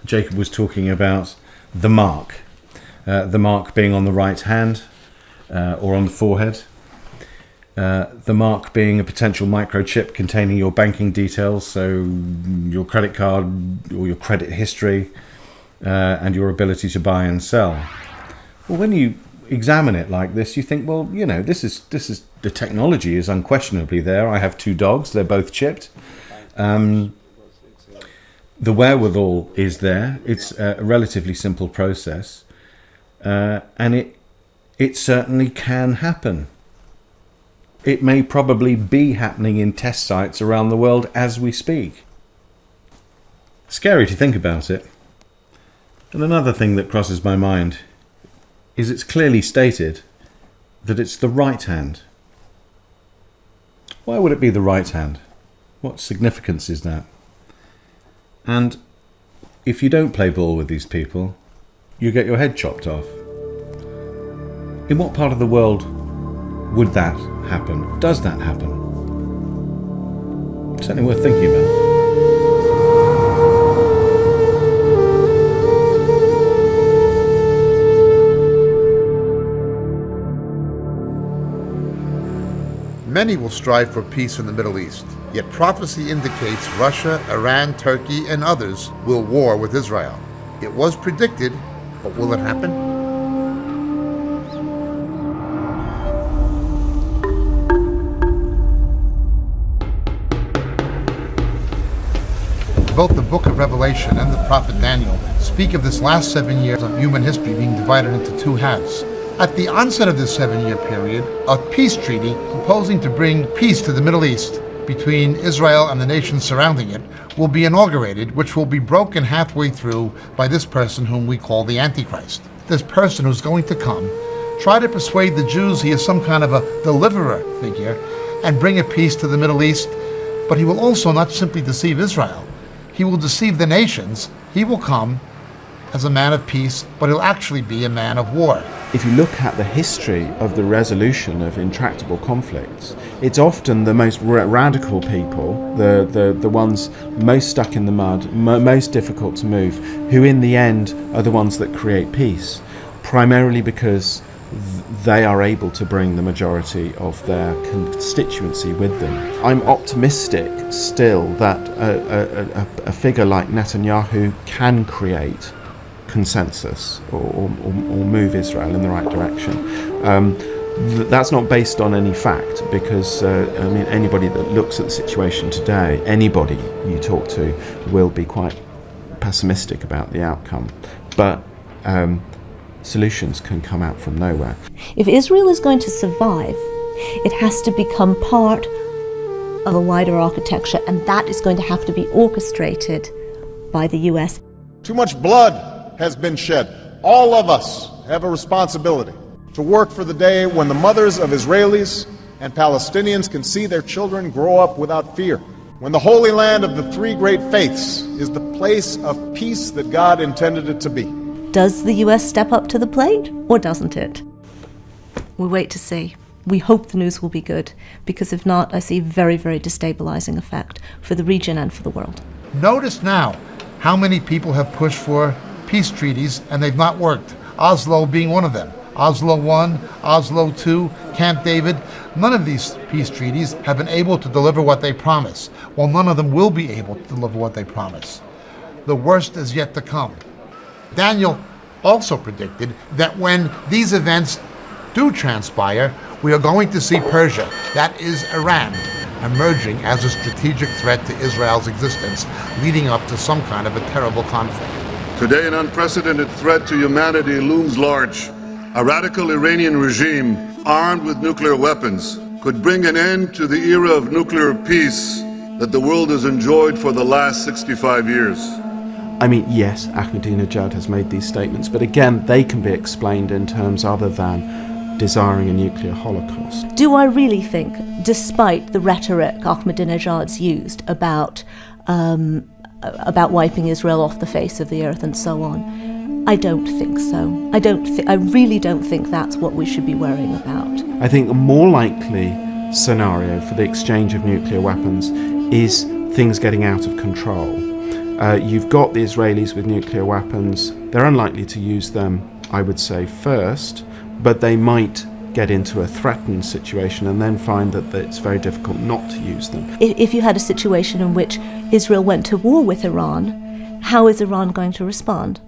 Jacob was talking about the mark being on the right hand or on the forehead, the mark being a potential microchip containing your banking details, so your credit card or your credit history, and your ability to buy and sell. Well, when you examine it like this, you think, well, this is the technology is unquestionably there. I have 2 dogs; they're both chipped. The wherewithal is there. It's a relatively simple process, and it certainly can happen. It may probably be happening in test sites around the world as we speak. Scary to think about it. And another thing that crosses my mind is it's clearly stated that it's the right hand. Why would it be the right hand? What significance is that? And if you don't play ball with these people, you get your head chopped off. In what part of the world would that happen? Does that happen? Certainly worth thinking about. Many will strive for peace in the Middle East, yet prophecy indicates Russia, Iran, Turkey, and others will war with Israel. It was predicted, but will it happen? Both the book of Revelation and the prophet Daniel speak of this last 7 years of human history being divided into two halves. At the onset of this 7-year period, a peace treaty proposing to bring peace to the Middle East between Israel and the nations surrounding it will be inaugurated, which will be broken halfway through by this person whom we call the Antichrist. This person who's going to come, try to persuade the Jews he is some kind of a deliverer figure and bring a peace to the Middle East, but he will also not simply deceive Israel. He will deceive the nations. He will come as a man of peace, but he'll actually be a man of war. If you look at the history of the resolution of intractable conflicts, it's often the most radical people, the ones most stuck in the mud, most difficult to move, who in the end are the ones that create peace, primarily because they are able to bring the majority of their constituency with them. I'm optimistic still that a figure like Netanyahu can create consensus or move Israel in the right direction. That's not based on any fact, because anybody that looks at the situation today, anybody you talk to, will be quite pessimistic about the outcome. But solutions can come out from nowhere. If Israel is going to survive, it has to become part of a wider architecture, and that is going to have to be orchestrated by the US. Too much blood has been shed. All of us have a responsibility to work for the day when the mothers of Israelis and Palestinians can see their children grow up without fear. When the Holy Land of the three great faiths is the place of peace that God intended it to be. Does the US step up to the plate, or doesn't it? We'll wait to see. We hope the news will be good, because if not, I see a very, very destabilizing effect for the region and for the world. Notice now how many people have pushed for peace treaties and they've not worked. Oslo being one of them. Oslo I, Oslo II, Camp David. None of these peace treaties have been able to deliver what they promise. Well, none of them will be able to deliver what they promise. The worst is yet to come. Daniel also predicted that when these events do transpire, we are going to see Persia, that is Iran, emerging as a strategic threat to Israel's existence, leading up to some kind of a terrible conflict. Today, an unprecedented threat to humanity looms large. A radical Iranian regime, armed with nuclear weapons, could bring an end to the era of nuclear peace that the world has enjoyed for the last 65 years. I mean, yes, Ahmadinejad has made these statements, but again, they can be explained in terms other than desiring a nuclear holocaust. Do I really think, despite the rhetoric Ahmadinejad's used about wiping Israel off the face of the earth and so on, I don't think so. I really don't think that's what we should be worrying about. I think the more likely scenario for the exchange of nuclear weapons is things getting out of control. You've got the Israelis with nuclear weapons. They're unlikely to use them, I would say, first, but they might get into a threatened situation and then find that it's very difficult not to use them. If you had a situation in which Israel went to war with Iran, how is Iran going to respond?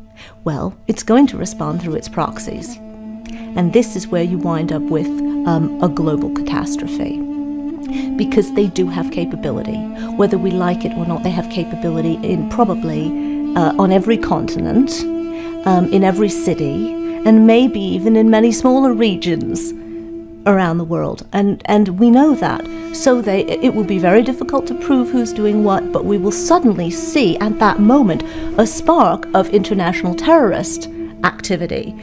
Well, it's going to respond through its proxies. And this is where you wind up with a global catastrophe. Because they do have capability. Whether we like it or not, they have capability in probably on every continent, in every city, and maybe even in many smaller regions around the world. And we know that. So it will be very difficult to prove who's doing what, but we will suddenly see at that moment a spark of international terrorist activity,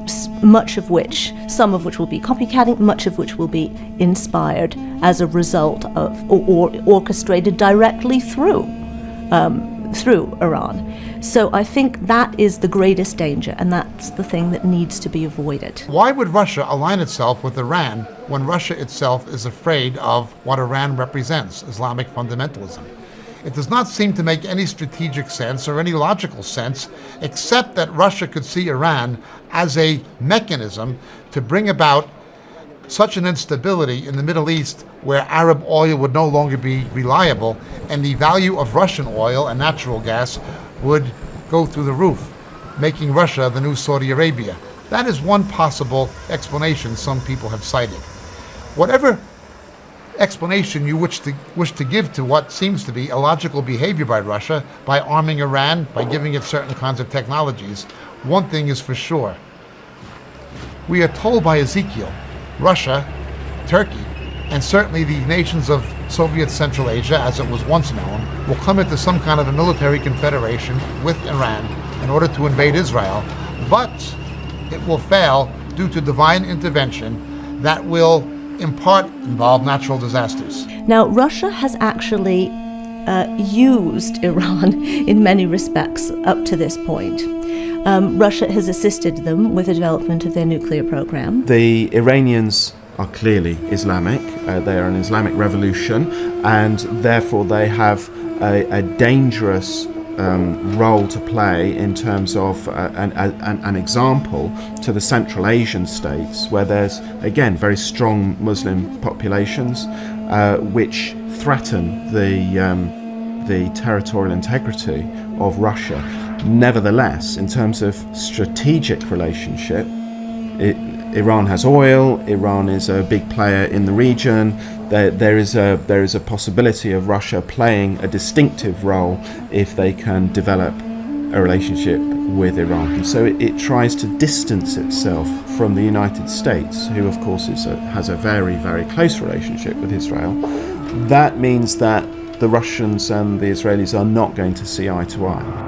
some of which will be copycatting, much of which will be inspired as a result of or orchestrated directly through Iran. So I think that is the greatest danger, and that's the thing that needs to be avoided. Why would Russia align itself with Iran when Russia itself is afraid of what Iran represents, Islamic fundamentalism? It does not seem to make any strategic sense or any logical sense, except that Russia could see Iran as a mechanism to bring about such an instability in the Middle East where Arab oil would no longer be reliable and the value of Russian oil and natural gas would go through the roof, making Russia the new Saudi Arabia. That is one possible explanation some people have cited. Whatever explanation you wish to give to what seems to be illogical behavior by Russia, by arming Iran, by giving it certain kinds of technologies, one thing is for sure. We are told by Ezekiel, Russia, Turkey, and certainly the nations of Soviet Central Asia, as it was once known, will come into some kind of a military confederation with Iran in order to invade Israel, but it will fail due to divine intervention that will in part involve natural disasters. Now, Russia has actually used Iran in many respects up to this point. Russia has assisted them with the development of their nuclear program. The Iranians are clearly Islamic. They are an Islamic revolution, and therefore they have a dangerous role to play in terms of an example to the Central Asian states, where there's, again, very strong Muslim populations which threaten the territorial integrity of Russia. Nevertheless, in terms of strategic relationship, Iran has oil, Iran is a big player in the region. There is a possibility of Russia playing a distinctive role if they can develop a relationship with Iran. And so it tries to distance itself from the United States, who of course has a very, very close relationship with Israel. That means that the Russians and the Israelis are not going to see eye to eye.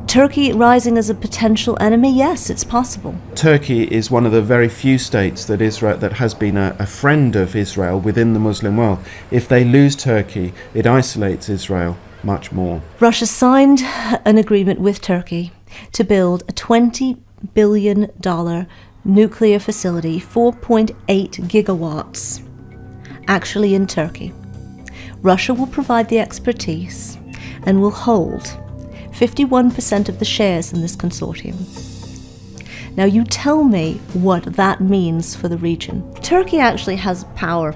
Turkey rising as a potential enemy? Yes, it's possible. Turkey is one of the very few states that has been a friend of Israel within the Muslim world. If they lose Turkey, it isolates Israel much more. Russia signed an agreement with Turkey to build a $20 billion nuclear facility, 4.8 gigawatts, actually in Turkey. Russia will provide the expertise and will hold 51% of the shares in this consortium. Now you tell me what that means for the region. Turkey actually has power,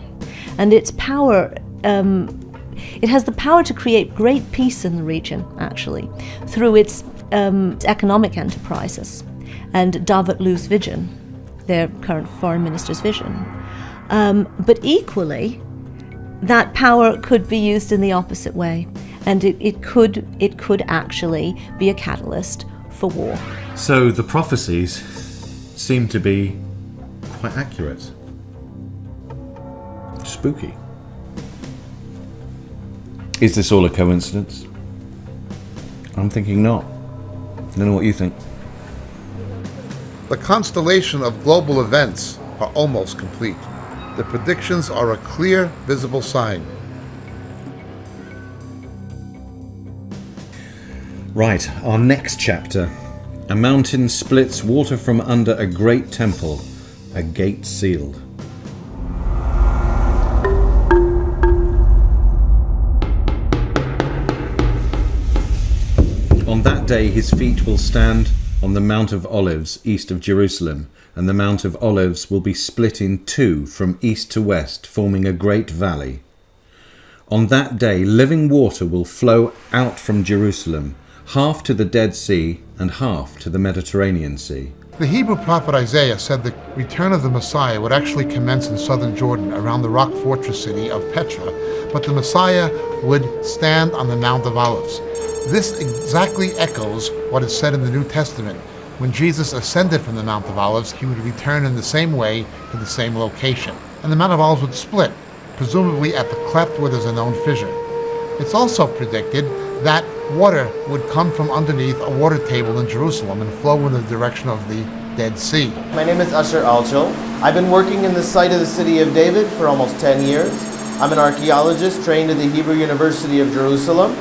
and its power, it has the power to create great peace in the region, actually, through its economic enterprises and Davutoglu's vision, their current foreign minister's vision. But equally, that power could be used in the opposite way. And it could actually be a catalyst for war. So the prophecies seem to be quite accurate. Spooky. Is this all a coincidence? I'm thinking not. I don't know what you think. The constellation of global events are almost complete. The predictions are a clear, visible sign. Right, our next chapter. A mountain splits water from under a great temple, a gate sealed. On that day his feet will stand on the Mount of Olives east of Jerusalem, and the Mount of Olives will be split in two from east to west, forming a great valley. On that day living water will flow out from Jerusalem, half to the Dead Sea and half to the Mediterranean Sea. The Hebrew prophet Isaiah said the return of the Messiah would actually commence in southern Jordan around the rock fortress city of Petra, but the Messiah would stand on the Mount of Olives. This exactly echoes what is said in the New Testament. When Jesus ascended from the Mount of Olives, he would return in the same way to the same location. And the Mount of Olives would split, presumably at the cleft where there's a known fissure. It's also predicted that water would come from underneath a water table in Jerusalem and flow in the direction of the Dead Sea. My name is Asher Alchel. I've been working in the site of the city of David for almost 10 years. I'm an archaeologist trained at the Hebrew University of Jerusalem.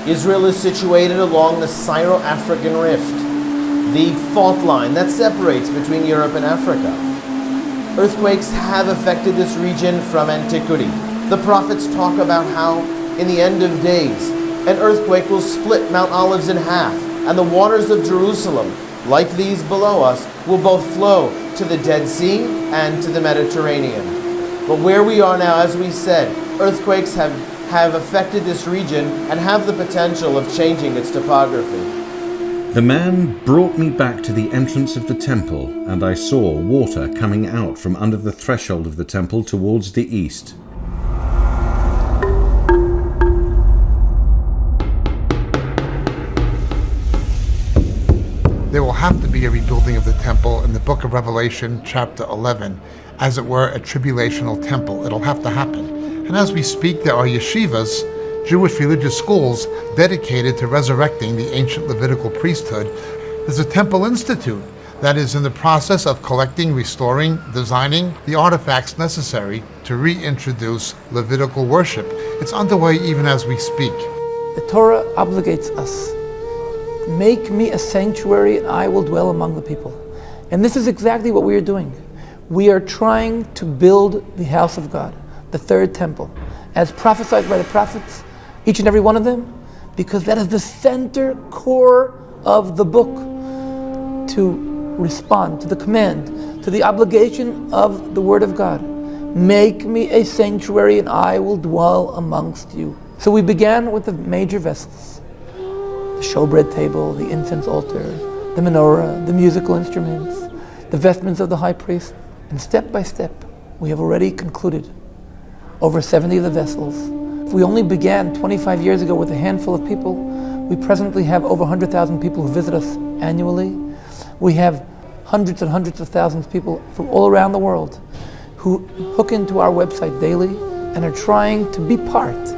Israel is situated along the Syro-African Rift, the fault line that separates between Europe and Africa. Earthquakes have affected this region from antiquity. The prophets talk about how, in the end of days, an earthquake will split Mount Olives in half, and the waters of Jerusalem like these below us, will both flow to the Dead Sea and to the Mediterranean. But where we are now, as we said, earthquakes have affected this region and have the potential of changing its topography. The man brought me back to the entrance of the temple, and I saw water coming out from under the threshold of the temple towards the east. There will have to be a rebuilding of the temple in the book of Revelation, chapter 11, as it were a tribulational temple. It'll have to happen. And as we speak, there are yeshivas, Jewish religious schools, dedicated to resurrecting the ancient Levitical priesthood. There's a temple institute that is in the process of collecting, restoring, designing the artifacts necessary to reintroduce Levitical worship. It's underway even as we speak. The Torah obligates us. Make me a sanctuary and I will dwell among the people. And this is exactly what we are doing. We are trying to build the house of God, the third temple, as prophesied by the prophets, each and every one of them, because that is the center core of the book, to respond to the command, to the obligation of the Word of God. Make me a sanctuary and I will dwell amongst you. So we began with the major vessels. The showbread table, the incense altar, the menorah, the musical instruments, the vestments of the high priest, and step by step, we have already concluded over 70 of the vessels. If we only began 25 years ago with a handful of people, we presently have over 100,000 people who visit us annually. We have hundreds and hundreds of thousands of people from all around the world who hook into our website daily and are trying to be part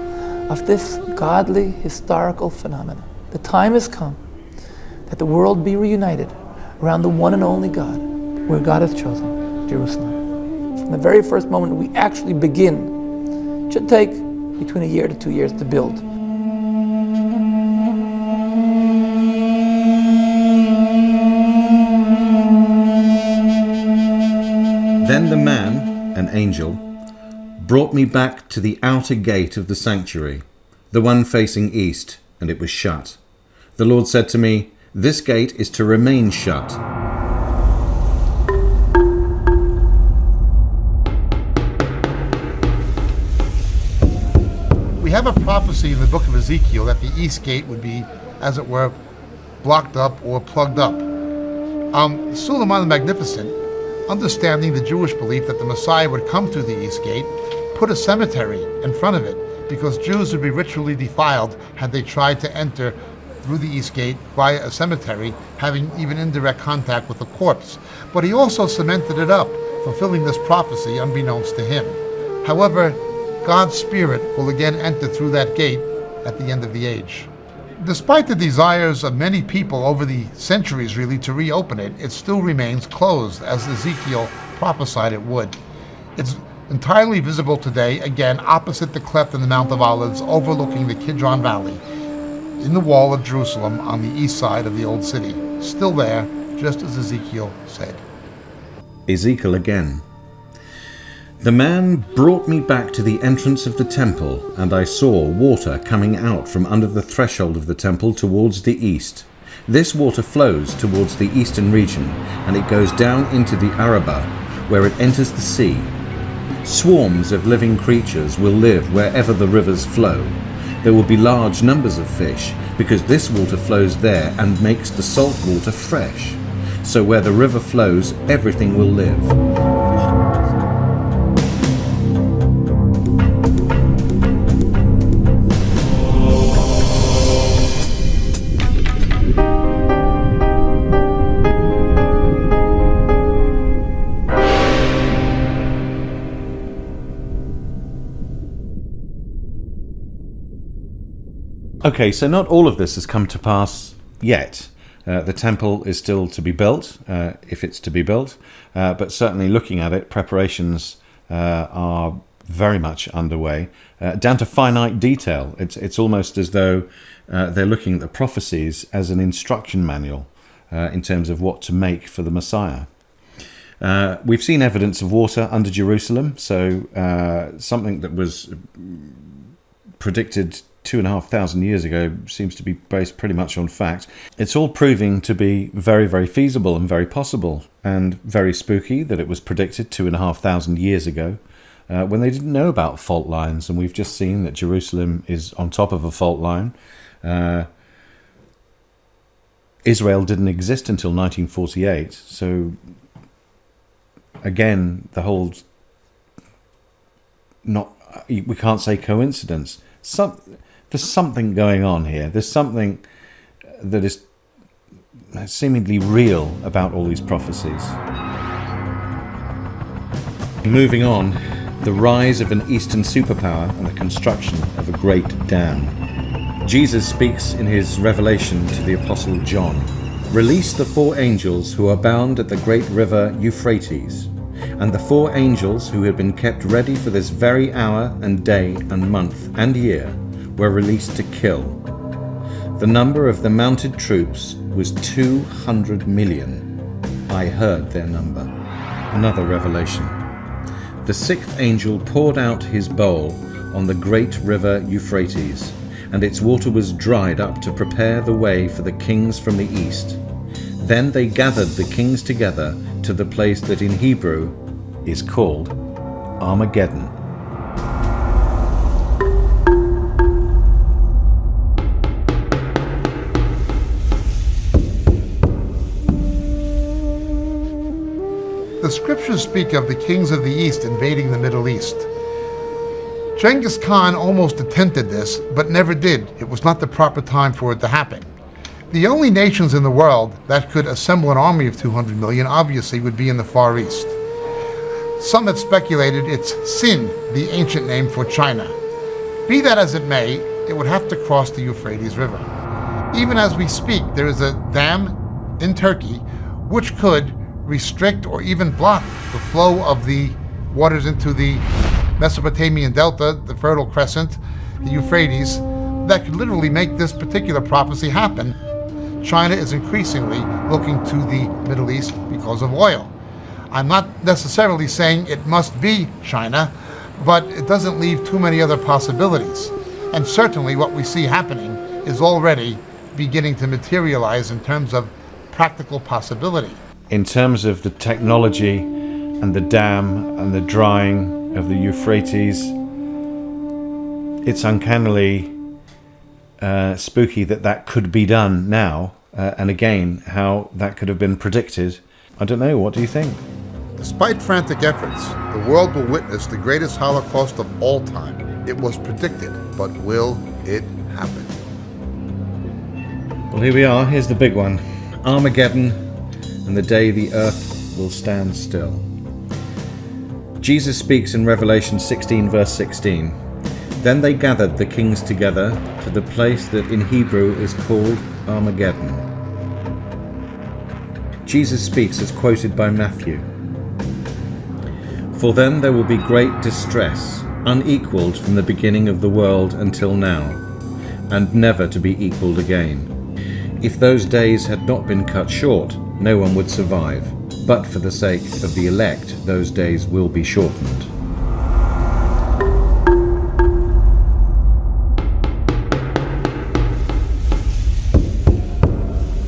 of this godly, historical phenomenon. The time has come that the world be reunited around the one and only God, where God has chosen Jerusalem. From the very first moment we actually begin, it should take between a year to 2 years to build. Then the man, an angel, brought me back to the outer gate of the sanctuary, the one facing east, and it was shut. The Lord said to me, "This gate is to remain shut." We have a prophecy in the book of Ezekiel that the east gate would be, as it were, blocked up or plugged up. Suleiman the Magnificent, understanding the Jewish belief that the Messiah would come through the east gate, put a cemetery in front of it because Jews would be ritually defiled had they tried to enter through the east gate via a cemetery, having even indirect contact with the corpse. But he also cemented it up, fulfilling this prophecy unbeknownst to him. However, God's Spirit will again enter through that gate at the end of the age. Despite the desires of many people over the centuries really to reopen it, it still remains closed, as Ezekiel prophesied it would. It's entirely visible today, again opposite the cleft in the Mount of Olives, overlooking the Kidron Valley, in the wall of Jerusalem on the east side of the old city. Still there, just as Ezekiel said. Ezekiel again. The man brought me back to the entrance of the temple, and I saw water coming out from under the threshold of the temple towards the east. This water flows towards the eastern region, and it goes down into the Arabah, where it enters the sea. Swarms of living creatures will live wherever the rivers flow. There will be large numbers of fish, because this water flows there and makes the salt water fresh. So where the river flows, everything will live. Okay, so not all of this has come to pass yet. The temple is still to be built, if it's to be built, but certainly looking at it, preparations are very much underway, down to finite detail. It's almost as though they're looking at the prophecies as an instruction manual in terms of what to make for the Messiah. We've seen evidence of water under Jerusalem, so something that was predicted 2,500 years ago seems to be based pretty much on fact. It's all proving to be very, very feasible and very possible, and very spooky that it was predicted 2,500 years ago when they didn't know about fault lines, and we've just seen that Jerusalem is on top of a fault line. Israel didn't exist until 1948, so again, the whole we can't say coincidence. There's something going on here. There's something that is seemingly real about all these prophecies. Moving on, the rise of an Eastern superpower and the construction of a great dam. Jesus speaks in his revelation to the Apostle John, "Release the 4 angels who are bound at the great river Euphrates." And the 4 angels who had been kept ready for this very hour and day and month and year were released to kill. The number of the mounted troops was 200 million. I heard their number. Another revelation. The 6th angel poured out his bowl on the great river Euphrates, and its water was dried up to prepare the way for the kings from the east. Then they gathered the kings together to the place that in Hebrew is called Armageddon. The scriptures speak of the kings of the East invading the Middle East. Genghis Khan almost attempted this, but never did. It was not the proper time for it to happen. The only nations in the world that could assemble an army of 200 million obviously would be in the Far East. Some have speculated it's Sin, the ancient name for China. Be that as it may, it would have to cross the Euphrates River. Even as we speak, there is a dam in Turkey which could restrict or even block the flow of the waters into the Mesopotamian Delta, the Fertile Crescent, the Euphrates, that could literally make this particular prophecy happen. China is increasingly looking to the Middle East because of oil. I'm not necessarily saying it must be China, but it doesn't leave too many other possibilities. And certainly what we see happening is already beginning to materialize in terms of practical possibility. In terms of the technology and the dam and the drying of the Euphrates, it's uncannily spooky that could be done now, and again, how that could have been predicted. I don't know, what do you think? Despite frantic efforts, the world will witness the greatest Holocaust of all time. It was predicted, but will it happen? Well, here we are. Here's the big one. Armageddon and the day the earth will stand still. Jesus speaks in Revelation 16, verse 16. Then they gathered the kings together to the place that in Hebrew is called Armageddon. Jesus speaks as quoted by Matthew. For then there will be great distress, unequaled from the beginning of the world until now, and never to be equaled again. If those days had not been cut short, no one would survive, but for the sake of the elect, those days will be shortened.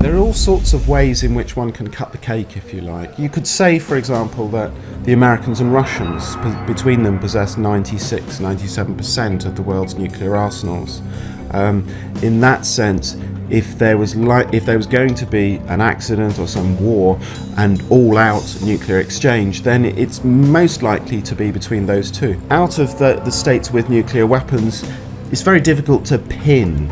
There are all sorts of ways in which one can cut the cake, if you like. You could say, for example, that the Americans and Russians, between them, possess 97% of the world's nuclear arsenals. In that sense, if there was going to be an accident or some war and all-out nuclear exchange, then it's most likely to be between those two. Out of the states with nuclear weapons, it's very difficult to pin,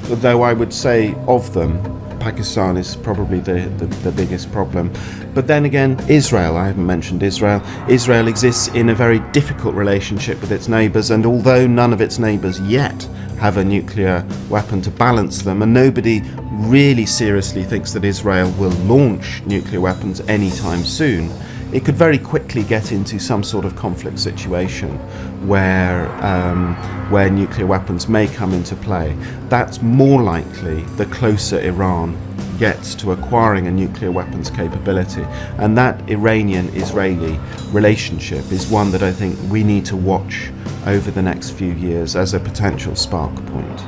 though I would say of them, Pakistan is probably the biggest problem. But then again, Israel, I haven't mentioned Israel. Israel exists in a very difficult relationship with its neighbours, and although none of its neighbours yet have a nuclear weapon to balance them, and nobody really seriously thinks that Israel will launch nuclear weapons anytime soon, it could very quickly get into some sort of conflict situation where nuclear weapons may come into play. That's more likely the closer Iran gets to acquiring a nuclear weapons capability. And that Iranian-Israeli relationship is one that I think we need to watch over the next few years as a potential spark point.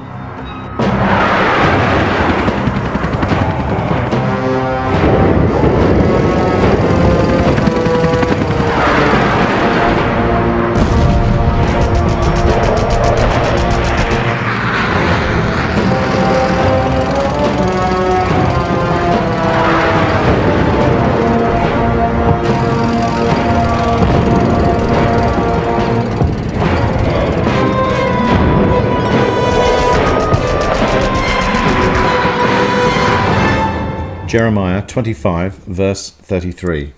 Jeremiah 25, verse 33.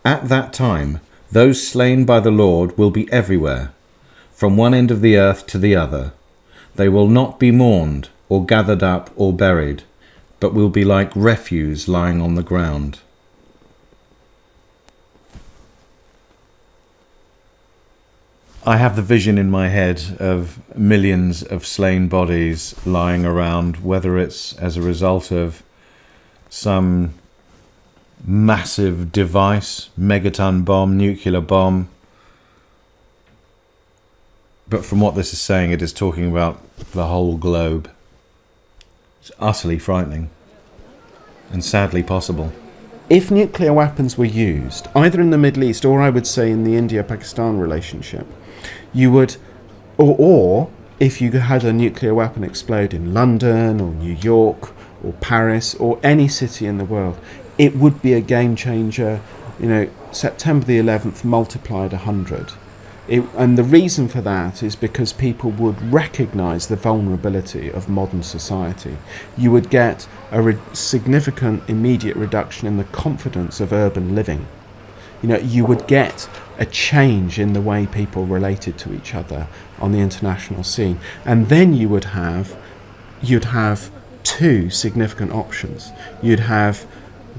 At that time, those slain by the Lord will be everywhere, from one end of the earth to the other. They will not be mourned, or gathered up, or buried, but will be like refuse lying on the ground. I have the vision in my head of millions of slain bodies lying around, whether it's as a result of some massive device, megaton bomb, nuclear bomb. But from what this is saying, it is talking about the whole globe. It's utterly frightening and sadly possible. If nuclear weapons were used, either in the Middle East or I would say in the India-Pakistan relationship, you would, or if you had a nuclear weapon explode in London or New York or Paris or any city in the world, it would be a game changer. You know, September the 11th multiplied 100. And the reason for that is because people would recognise the vulnerability of modern society. You would get a significant immediate reduction in the confidence of urban living. You know, you would get a change in the way people related to each other on the international scene. And then you'd have two significant options. You'd have,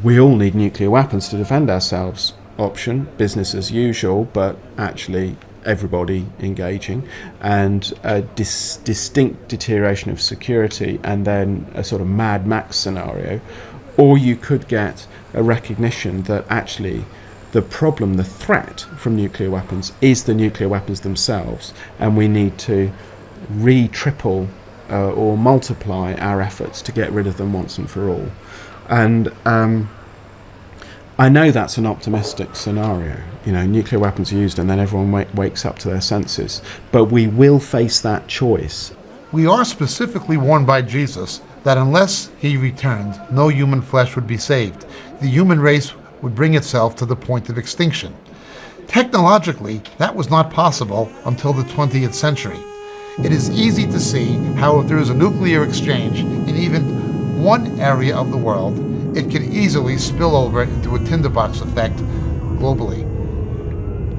we all need nuclear weapons to defend ourselves option, business as usual, but actually everybody engaging, and a distinct deterioration of security, and then a sort of Mad Max scenario. Or you could get a recognition that actually the problem, the threat from nuclear weapons is the nuclear weapons themselves, and we need to triple or multiply our efforts to get rid of them once and for all. And I know that's an optimistic scenario. You know, nuclear weapons are used and then everyone wakes up to their senses. But we will face that choice. We are specifically warned by Jesus that unless he returned, no human flesh would be saved. The human race would bring itself to the point of extinction. Technologically, that was not possible until the 20th century. It is easy to see how if there is a nuclear exchange in even one area of the world, it can easily spill over into a tinderbox effect globally.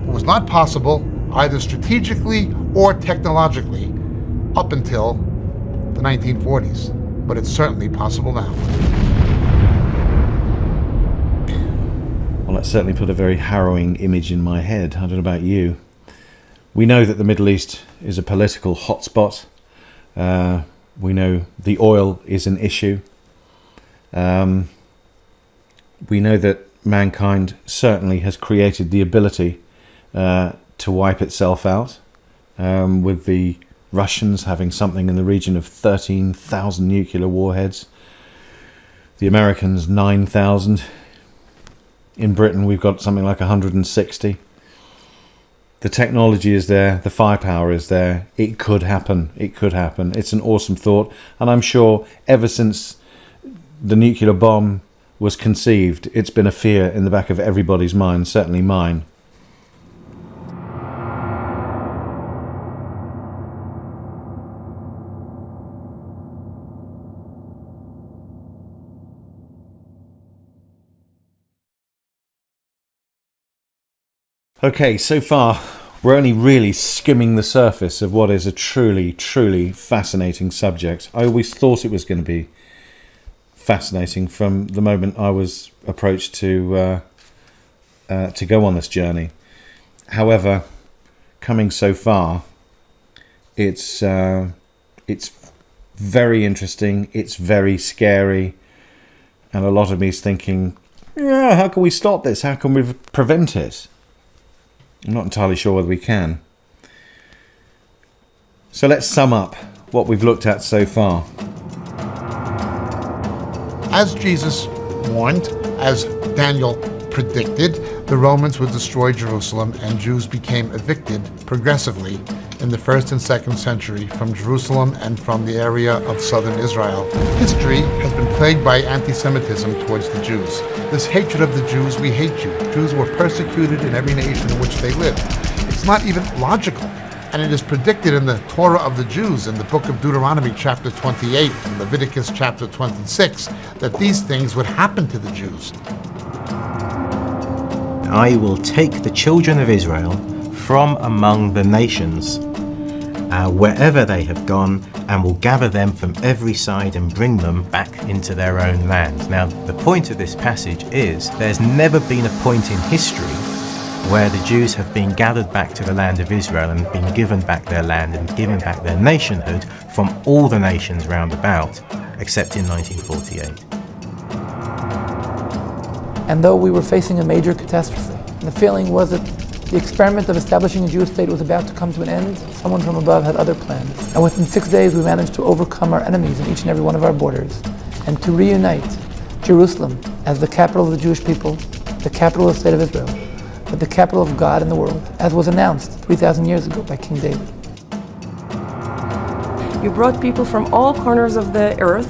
It was not possible either strategically or technologically up until the 1940s, but it's certainly possible now. Well, that certainly put a very harrowing image in my head. I don't know about you. We know that the Middle East is a political hotspot. We know the oil is an issue. We know that mankind certainly has created the ability to wipe itself out, with the Russians having something in the region of 13,000 nuclear warheads, the Americans 9,000. In Britain we've got something like 160. The technology is there, the firepower is there. It could happen. It could happen. It's an awesome thought, and I'm sure ever since the nuclear bomb was conceived, it's been a fear in the back of everybody's mind, certainly mine. Okay, so far we're only really skimming the surface of what is a truly, truly fascinating subject. I always thought it was going to be fascinating from the moment I was approached to go on this journey. However, coming so far, it's very interesting, it's very scary, and a lot of me is thinking, yeah, how can we stop this? How can we prevent it? I'm not entirely sure whether we can. So let's sum up what we've looked at so far. As Jesus warned, as Daniel predicted, the Romans would destroy Jerusalem and Jews became evicted progressively in the 1st and 2nd century from Jerusalem and from the area of southern Israel. History has been plagued by anti-Semitism towards the Jews. This hatred of the Jews, we hate you. Jews were persecuted in every nation in which they lived. It's not even logical. And it is predicted in the Torah of the Jews, in the book of Deuteronomy chapter 28 and Leviticus chapter 26, that these things would happen to the Jews. I will take the children of Israel from among the nations, wherever they have gone, and will gather them from every side and bring them back into their own land. Now, the point of this passage is there's never been a point in history where the Jews have been gathered back to the land of Israel and been given back their land and given back their nationhood from all the nations round about, except in 1948. And though we were facing a major catastrophe, and the feeling was that the experiment of establishing a Jewish state was about to come to an end, someone from above had other plans. And within 6 days we managed to overcome our enemies in each and every one of our borders, and to reunite Jerusalem as the capital of the Jewish people, the capital of the state of Israel, but the capital of God in the world, as was announced 3,000 years ago by King David. You brought people from all corners of the earth,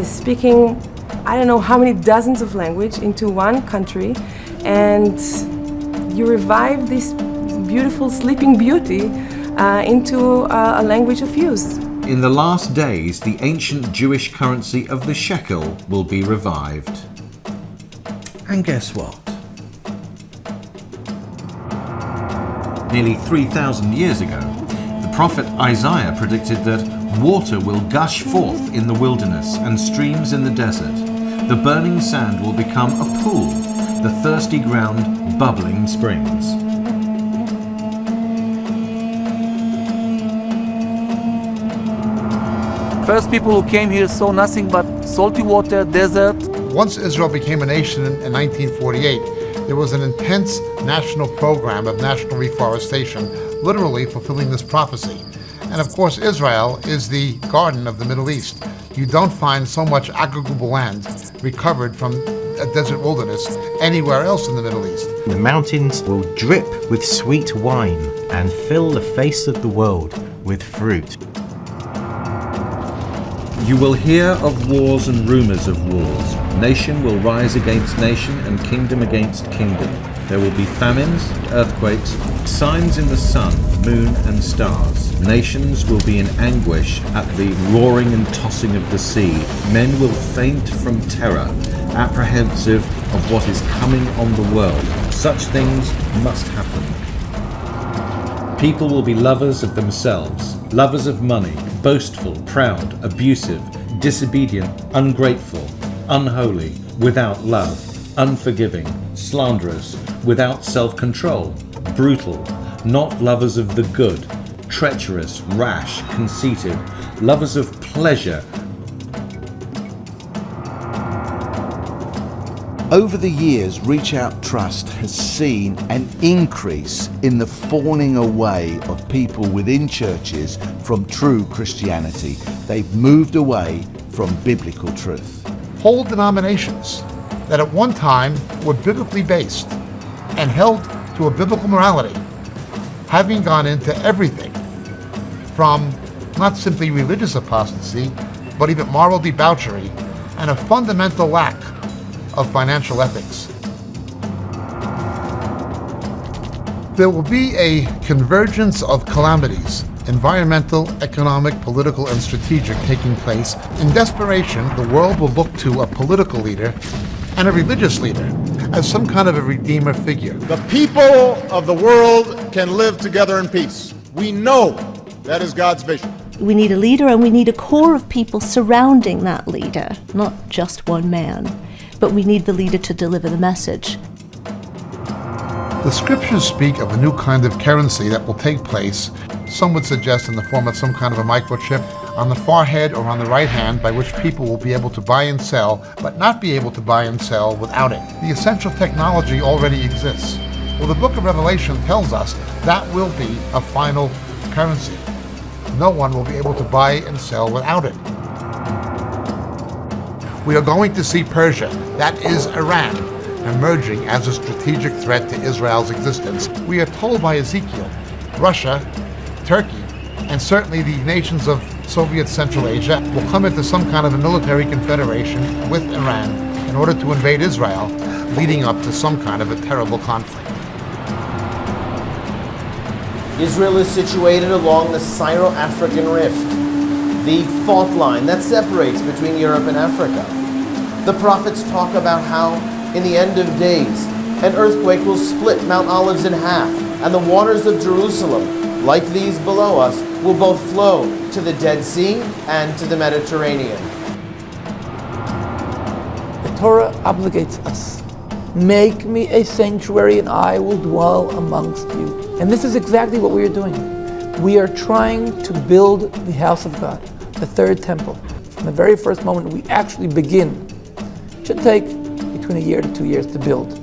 speaking I don't know how many dozens of languages into one country, and you revived this beautiful sleeping beauty into a language of use. In the last days, the ancient Jewish currency of the shekel will be revived. And guess what? Nearly 3,000 years ago, the prophet Isaiah predicted that water will gush forth in the wilderness and streams in the desert. The burning sand will become a pool, the thirsty ground bubbling springs. First people who came here saw nothing but salty water, desert. Once Israel became a nation in 1948, there was an intense national program of national reforestation, literally fulfilling this prophecy. And of course, Israel is the garden of the Middle East. You don't find so much agricultural land recovered from a desert wilderness anywhere else in the Middle East. The mountains will drip with sweet wine and fill the face of the world with fruit. You will hear of wars and rumors of wars. Nation will rise against nation and kingdom against kingdom. There will be famines, earthquakes, signs in the sun, moon and stars. Nations will be in anguish at the roaring and tossing of the sea. Men will faint from terror, apprehensive of what is coming on the world. Such things must happen. People will be lovers of themselves, lovers of money, boastful, proud, abusive, disobedient, ungrateful, unholy, without love, unforgiving, slanderous, without self-control, brutal, not lovers of the good, treacherous, rash, conceited, lovers of pleasure. Over the years, Reach Out Trust has seen an increase in the falling away of people within churches from true Christianity. They've moved away from biblical truth. Whole denominations that at one time were biblically based and held to a biblical morality, having gone into everything from not simply religious apostasy, but even moral debauchery and a fundamental lack of financial ethics. There will be a convergence of calamities, environmental, economic, political, and strategic, taking place. In desperation, the world will look to a political leader and a religious leader as some kind of a redeemer figure. The people of the world can live together in peace. We know that is God's vision. We need a leader, and we need a core of people surrounding that leader, not just one man. But we need the leader to deliver the message. The scriptures speak of a new kind of currency that will take place, some would suggest in the form of some kind of a microchip on the forehead or on the right hand, by which people will be able to buy and sell, but not be able to buy and sell without it. The essential technology already exists. Well, the book of Revelation tells us that will be a final currency. no one will be able to buy and sell without it. We are going to see Persia, that is Iran, emerging as a strategic threat to Israel's existence. We are told by Ezekiel, Russia, Turkey, and certainly the nations of Soviet Central Asia will come into some kind of a military confederation with Iran in order to invade Israel, leading up to some kind of a terrible conflict. Israel is situated along the Syro-African Rift, the fault line that separates between Europe and Africa. The prophets talk about how, in the end of days, an earthquake will split Mount Olives in half, and the waters of Jerusalem, like these below us, will both flow to the Dead Sea and to the Mediterranean. The Torah obligates us. Make me a sanctuary and I will dwell amongst you. And this is exactly what we are doing. We are trying to build the house of God, the third temple. From the very first moment we actually begin, it should take between a year to 2 years to build.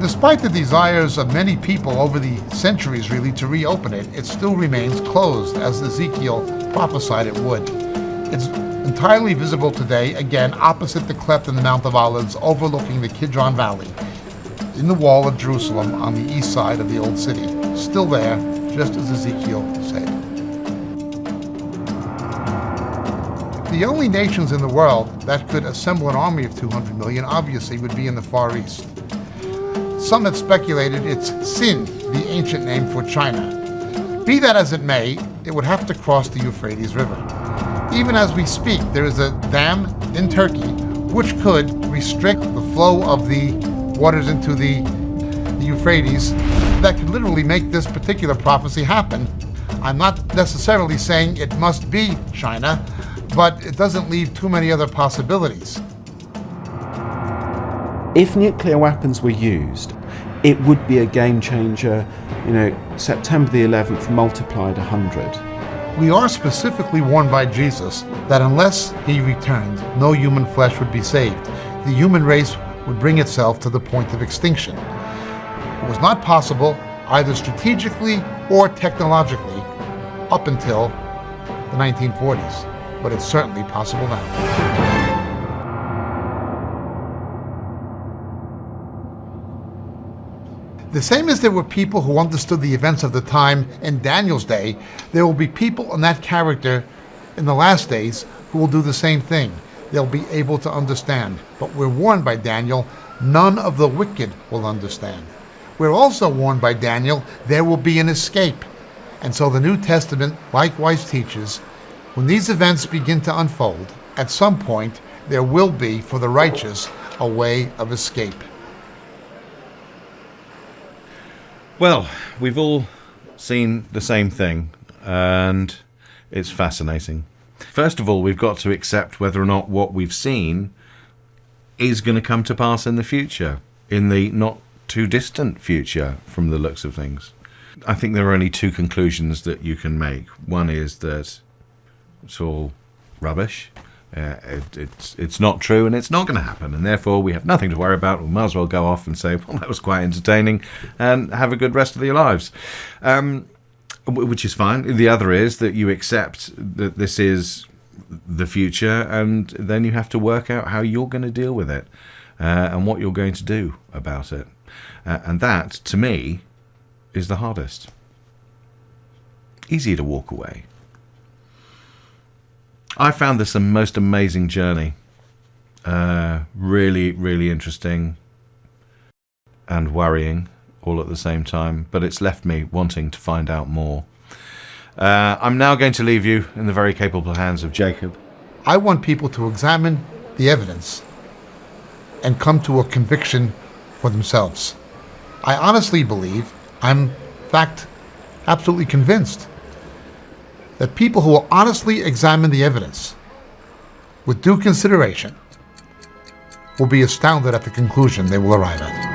Despite the desires of many people over the centuries really to reopen it, it still remains closed, as Ezekiel prophesied it would. It's entirely visible today, again, opposite the cleft in the Mount of Olives, overlooking the Kidron Valley, in the wall of Jerusalem on the east side of the old city. Still there, just as Ezekiel said. The only nations in the world that could assemble an army of 200 million obviously would be in the Far East. Some have speculated it's Sin, the ancient name for China. Be that as it may, it would have to cross the Euphrates River. Even as we speak, there is a dam in Turkey which could restrict the flow of the waters into the Euphrates that could literally make this particular prophecy happen. I'm not necessarily saying it must be China, but it doesn't leave too many other possibilities. If nuclear weapons were used, it would be a game changer. September the 11th multiplied 100. We are specifically warned by Jesus that unless he returned, no human flesh would be saved. The human race would bring itself to the point of extinction. It was not possible, either strategically or technologically, up until the 1940s, but it's certainly possible now. The same as there were people who understood the events of the time in Daniel's day, there will be people in that character in the last days who will do the same thing. They'll be able to understand. But we're warned by Daniel, none of the wicked will understand. We're also warned by Daniel, there will be an escape. And so the New Testament likewise teaches, when these events begin to unfold, at some point there will be, for the righteous, a way of escape. Well, we've all seen the same thing, and it's fascinating. First of all, we've got to accept whether or not what we've seen is going to come to pass in the future, in the not too distant future from the looks of things. I think there are only two conclusions that you can make. One is that it's all rubbish. It's not true and it's not going to happen, and therefore we have nothing to worry about. We might as well go off and say, well, that was quite entertaining, and have a good rest of your lives, which is fine. The other is that you accept that this is the future, and then you have to work out how you're going to deal with it and what you're going to do about it, and that, to me, is the hardest. Easier to walk away. I found this a most amazing journey. Really, really interesting and worrying all at the same time, but it's left me wanting to find out more. I'm now going to leave you in the very capable hands of Jacob. I want people to examine the evidence and come to a conviction for themselves. I honestly believe, I'm in fact absolutely convinced, that people who will honestly examine the evidence with due consideration will be astounded at the conclusion they will arrive at.